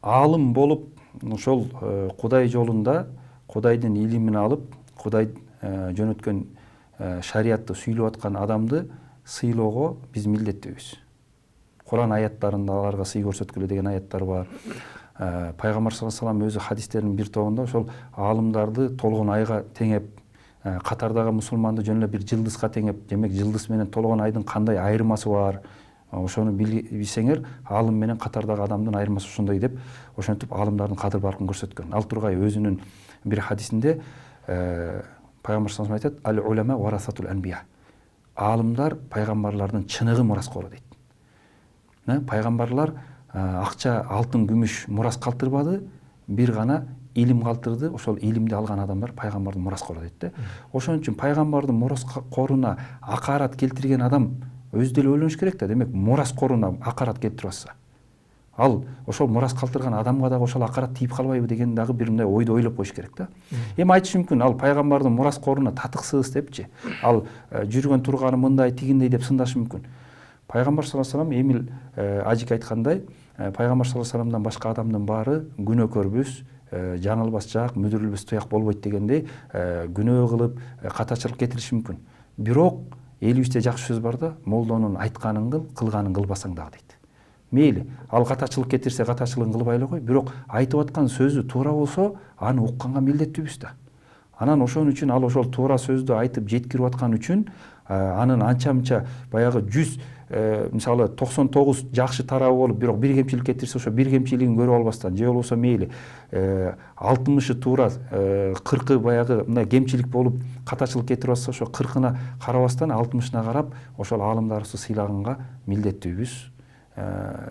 аалым болуп ошол Кудай жолунда Кудайдын илимин алып, Кудай жөнөткөн шариатты сүйлөп аткан адамды сыйлоого биз милдеттүүбүз. Куран аяттарында аларга сый көрсөткүлө деген аяттар бар. Пайгамбар саллаллаху алейхи вассалам өзү хадистеринин бир тобунда ошол аалымдарды толгон айга теңеп, катардагы мусулманды жөн эле бир жылдызга теңеп, демек жылдыз менен толгон айдын кандай айырмасы бар, ошону билсеңер, аалым менен катардагы адамдын айырмасы ошондой деп, ошентип аалымдардын кадыр баркын көрсөткөн. Ал тургай өзүнүн бир хадисинде Пайгамбар саллаллаху алейхи вассалам айтат: «Ал-улама варасатул анбия». Аалымдар пайгамбарлардын чыныгы мураскору дейт. Пайгамбарлар акча, алтын, күмүш мурас калтырбады, бир гана илим калтырды. Ошол илимди алган адамдар пайгамбардын мураскору дейт да. Ошон үчүн пайгамбардын мураскоруна акарат келтирген адам өзү деле ойлонуш керек да. Демек мураскоруна акарат келтирип атса, ал ошол мурас калтырган адамга дагы ошол акарат тийип калбайбы деген дагы бир мындай ойду ойлоп коюш керек да. Эми айтыш мүмкүн, ал пайгамбардын мураскоруна татыксыз депчи, ал жүргөн турганы мындай тигиндей деп сындашы мүмкүн. Пайгамбар саллаллаху алейхи вассалам Эмил Ажик айткандай, пайгамбар саллаллаху алейхи вассаламдан башка адамдын баары күнөөкөрбүс, жаңылбас жак, мүдүрүлбөс туяк болбойт дегендей күнөө кылып, катачылык кетириши мүмкүн. Бирок элибизде жакшы сөз бар да, молдонун айтканын кыл, кылганын кылбасаң дагы дейт. Мейли, ал катачылык кетирсе катачылыгын кылбай эле кой, бирок айтып аткан сөзү туура болсо, аны укканга милдеттүүбүз да. Анан ошон үчүн ал ошол туура сөздү айтып жеткирип аткан үчүн анын анча-мынча баягы 100 мисалы 99 жакшы тарабы болуп, бирок бир кемчилик кетирсе, ошо бир кемчилигин көрүп албастан, же болбосо мейли 60 туура, 40 баягы мындай кемчилик болуп катачылык кетирип атса, ошо 40-ына карабастан 60-ына карап ошол аалымдарыбызды сыйлаганга милдеттүүбүз.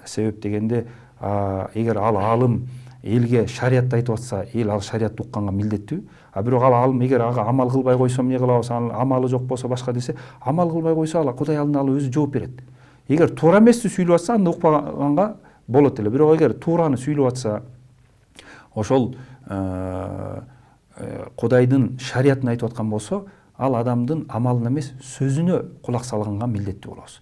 Себеп дегенде, эгер ал аалым элге шариатты айтып атса, эл ал шариатты укканга милдеттүү. Бирок ал аалым эгер ага амал кылбай койсом эмне кылабыз, амалы жок болсо башка десе, амал кылбай койсо ал Кудай алдында ал өзү жооп берет. Эгер туура эмести сүйлөп атса, анда укпаганга болот эле. Бирок эгер туураны сүйлөп атса, ошол Кудайдын шариатын айтып аткан болсо, ал адамдын амалына эмес, сөзүнө кулак салганга милдеттүү болобуз.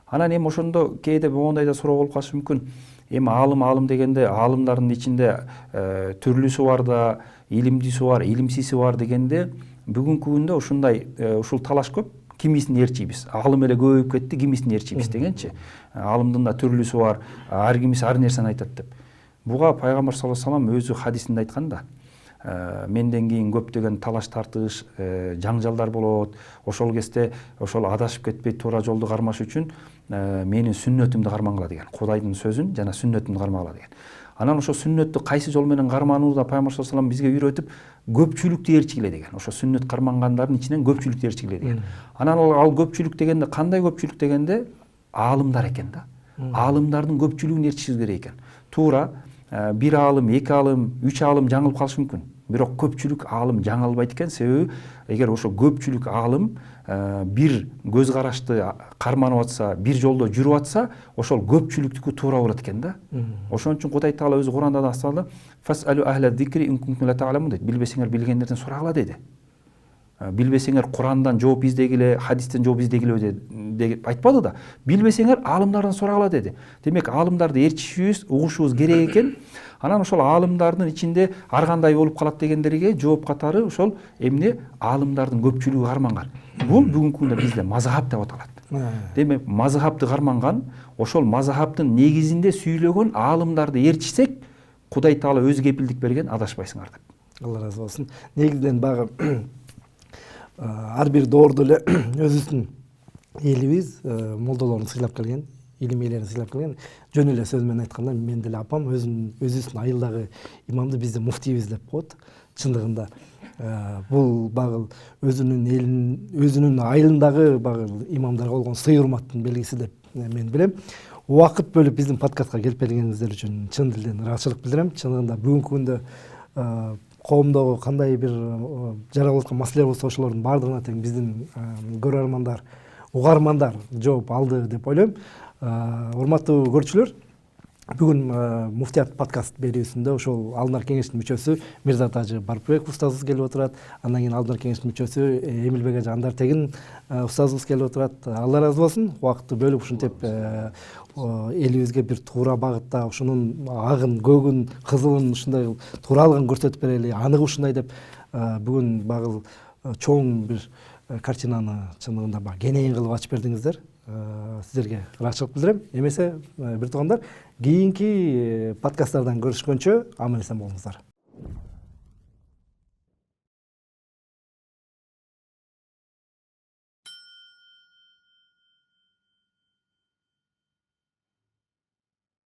Анан эми ошондо кээде моундай да суроо болуп калышы мүмкүн. Эми аалым дегенде, аалымдардын ичинде түрлүүсү бар да, илимдүүсү бар, илимсизи бар дегенде, бүгүнкү күндө ушундай ушул талаш көп. Кимисин ээрчийбиз, аалым эле көбөйүп кетти, кимисин ээрчийбиз дегенчи. Аалымдын да түрлүүсү бар, ар кимиси ар нерсени айтат деп. Буга Пайгамбар саллаллаху алейхи вассалам өзү хадисинде айткан да. Менден кийин көптөгөн талаш тартыш, жаңжалдар болот. Ошол кезде ошол адашып кетпей туура жолду кармаш үчүн менин сүннөтүмдү кармаңыла деген. Кудайдын сөзүн жана сүннөтүмдү кармагыла деген. Анан ошо сүннөттү кайсы жол менен карманууну да Пайгамбар саллаллаху алейхи вассалам бизге үйрөтүп, көпчүлүктү ээрчигиле деген. Ошо сүннөт кармангандардын ичинен көпчүлүктү ээрчигиле деген. Анан ал көпчүлүк дегенде, кандай көпчүлүк дегенде, аалымдар экен да. Аалымдардын көпчүлүгүн ээрчишибиз керек экен. Туура бир аалым, эки аалым, үч аалым жаңылып калышы мүмкүн. Бирок көпчүлүк аалым жаңылбайт экен. Себеби эгер ошо көпчүлүк аалым бир көз карашты карманып атса, бир жолдо жүрүп атса, ошол көпчүлүктүкү туура болот экен да. Ошон үчүн Кудай Таала өзү Куранда да астында «Фас'алу ахла зикри ин кунтум ла та'ламун» дейт. Билбесеңер билгендерден сурагыла деди. Билбесеңер Курандан жооп издегиле, хадистен жооп издегиле деп айтпады да. Билбесеңер аалымдардан сурагыла деди. Демек аалымдарды ээрчишибиз, угушубуз керек экен. Анан ошол аалымдардын ичинде ар кандай болуп калат дегендерге жооп катары ошол эмне аалымдардын көпчүлүгү карманган. Бул бүгүнкү күндө бизде мазхаб деп аталат. Демек мазхабты карманган, ошол мазхабтын негизинде сүйлөгөн аалымдарды ээрчисек, Кудай Таала өзү кепилдик берген, адашпайсыңар деп. Алла ыраазы болсун. Негизинен багы ар бир доордо эле өзүбүздүн элибиз молдолорун сыйлап келген, илим ээлерин сыйлап келген. Жөн эле сөз менен айтканда, мен деле апам өзүбүздүн айылдагы имамды бизде муфтийбиз деп коет. Чындыгында бул багыл өзүнүн элинин, өзүнүн айылындагы багыл имамдарга болгон сый урматтын белгиси деп мен билем. Убакыт бөлүп биздин подкастка келип келгениңиздер үчүн чын дилден ыраазычылык билдирем. Чындыгында бүгүнкү күндө коомдогу кандай бир жаралып аткан маселелер болсо, ошолордун баардыгына тең биздин көрөрмандар, угармандар жооп алды деп ойлойм. Урматтуу көрүүчүлөр, Бүгүн Муфтият подкаст берүүсүндө ошол алдынар кеңештин мүчөсү Мирзат ажы Барпыбек устазыбыз келип отурат. Андан кийин алдынар кеңештин мүчөсү Эмилбек ажы Андартегин устазыбыз келип отурат. Алла ыраазы болсун. Убакытты бөлүп ушинтип элибизге бир туура багытта ушунун агын, көгүн, кызылын ушундай тууралыгын көрсөтүп берели, аныгы ушундай деп бүгүн багыл чоң бир картинаны чындыгында кенейин кылып ачып бердиңиздер. Сіздерге ырахчылык билдирем. Эмесе бир туугандар, кийинки подкасттардан көрүшкөнчө аман эсен болуңуздар.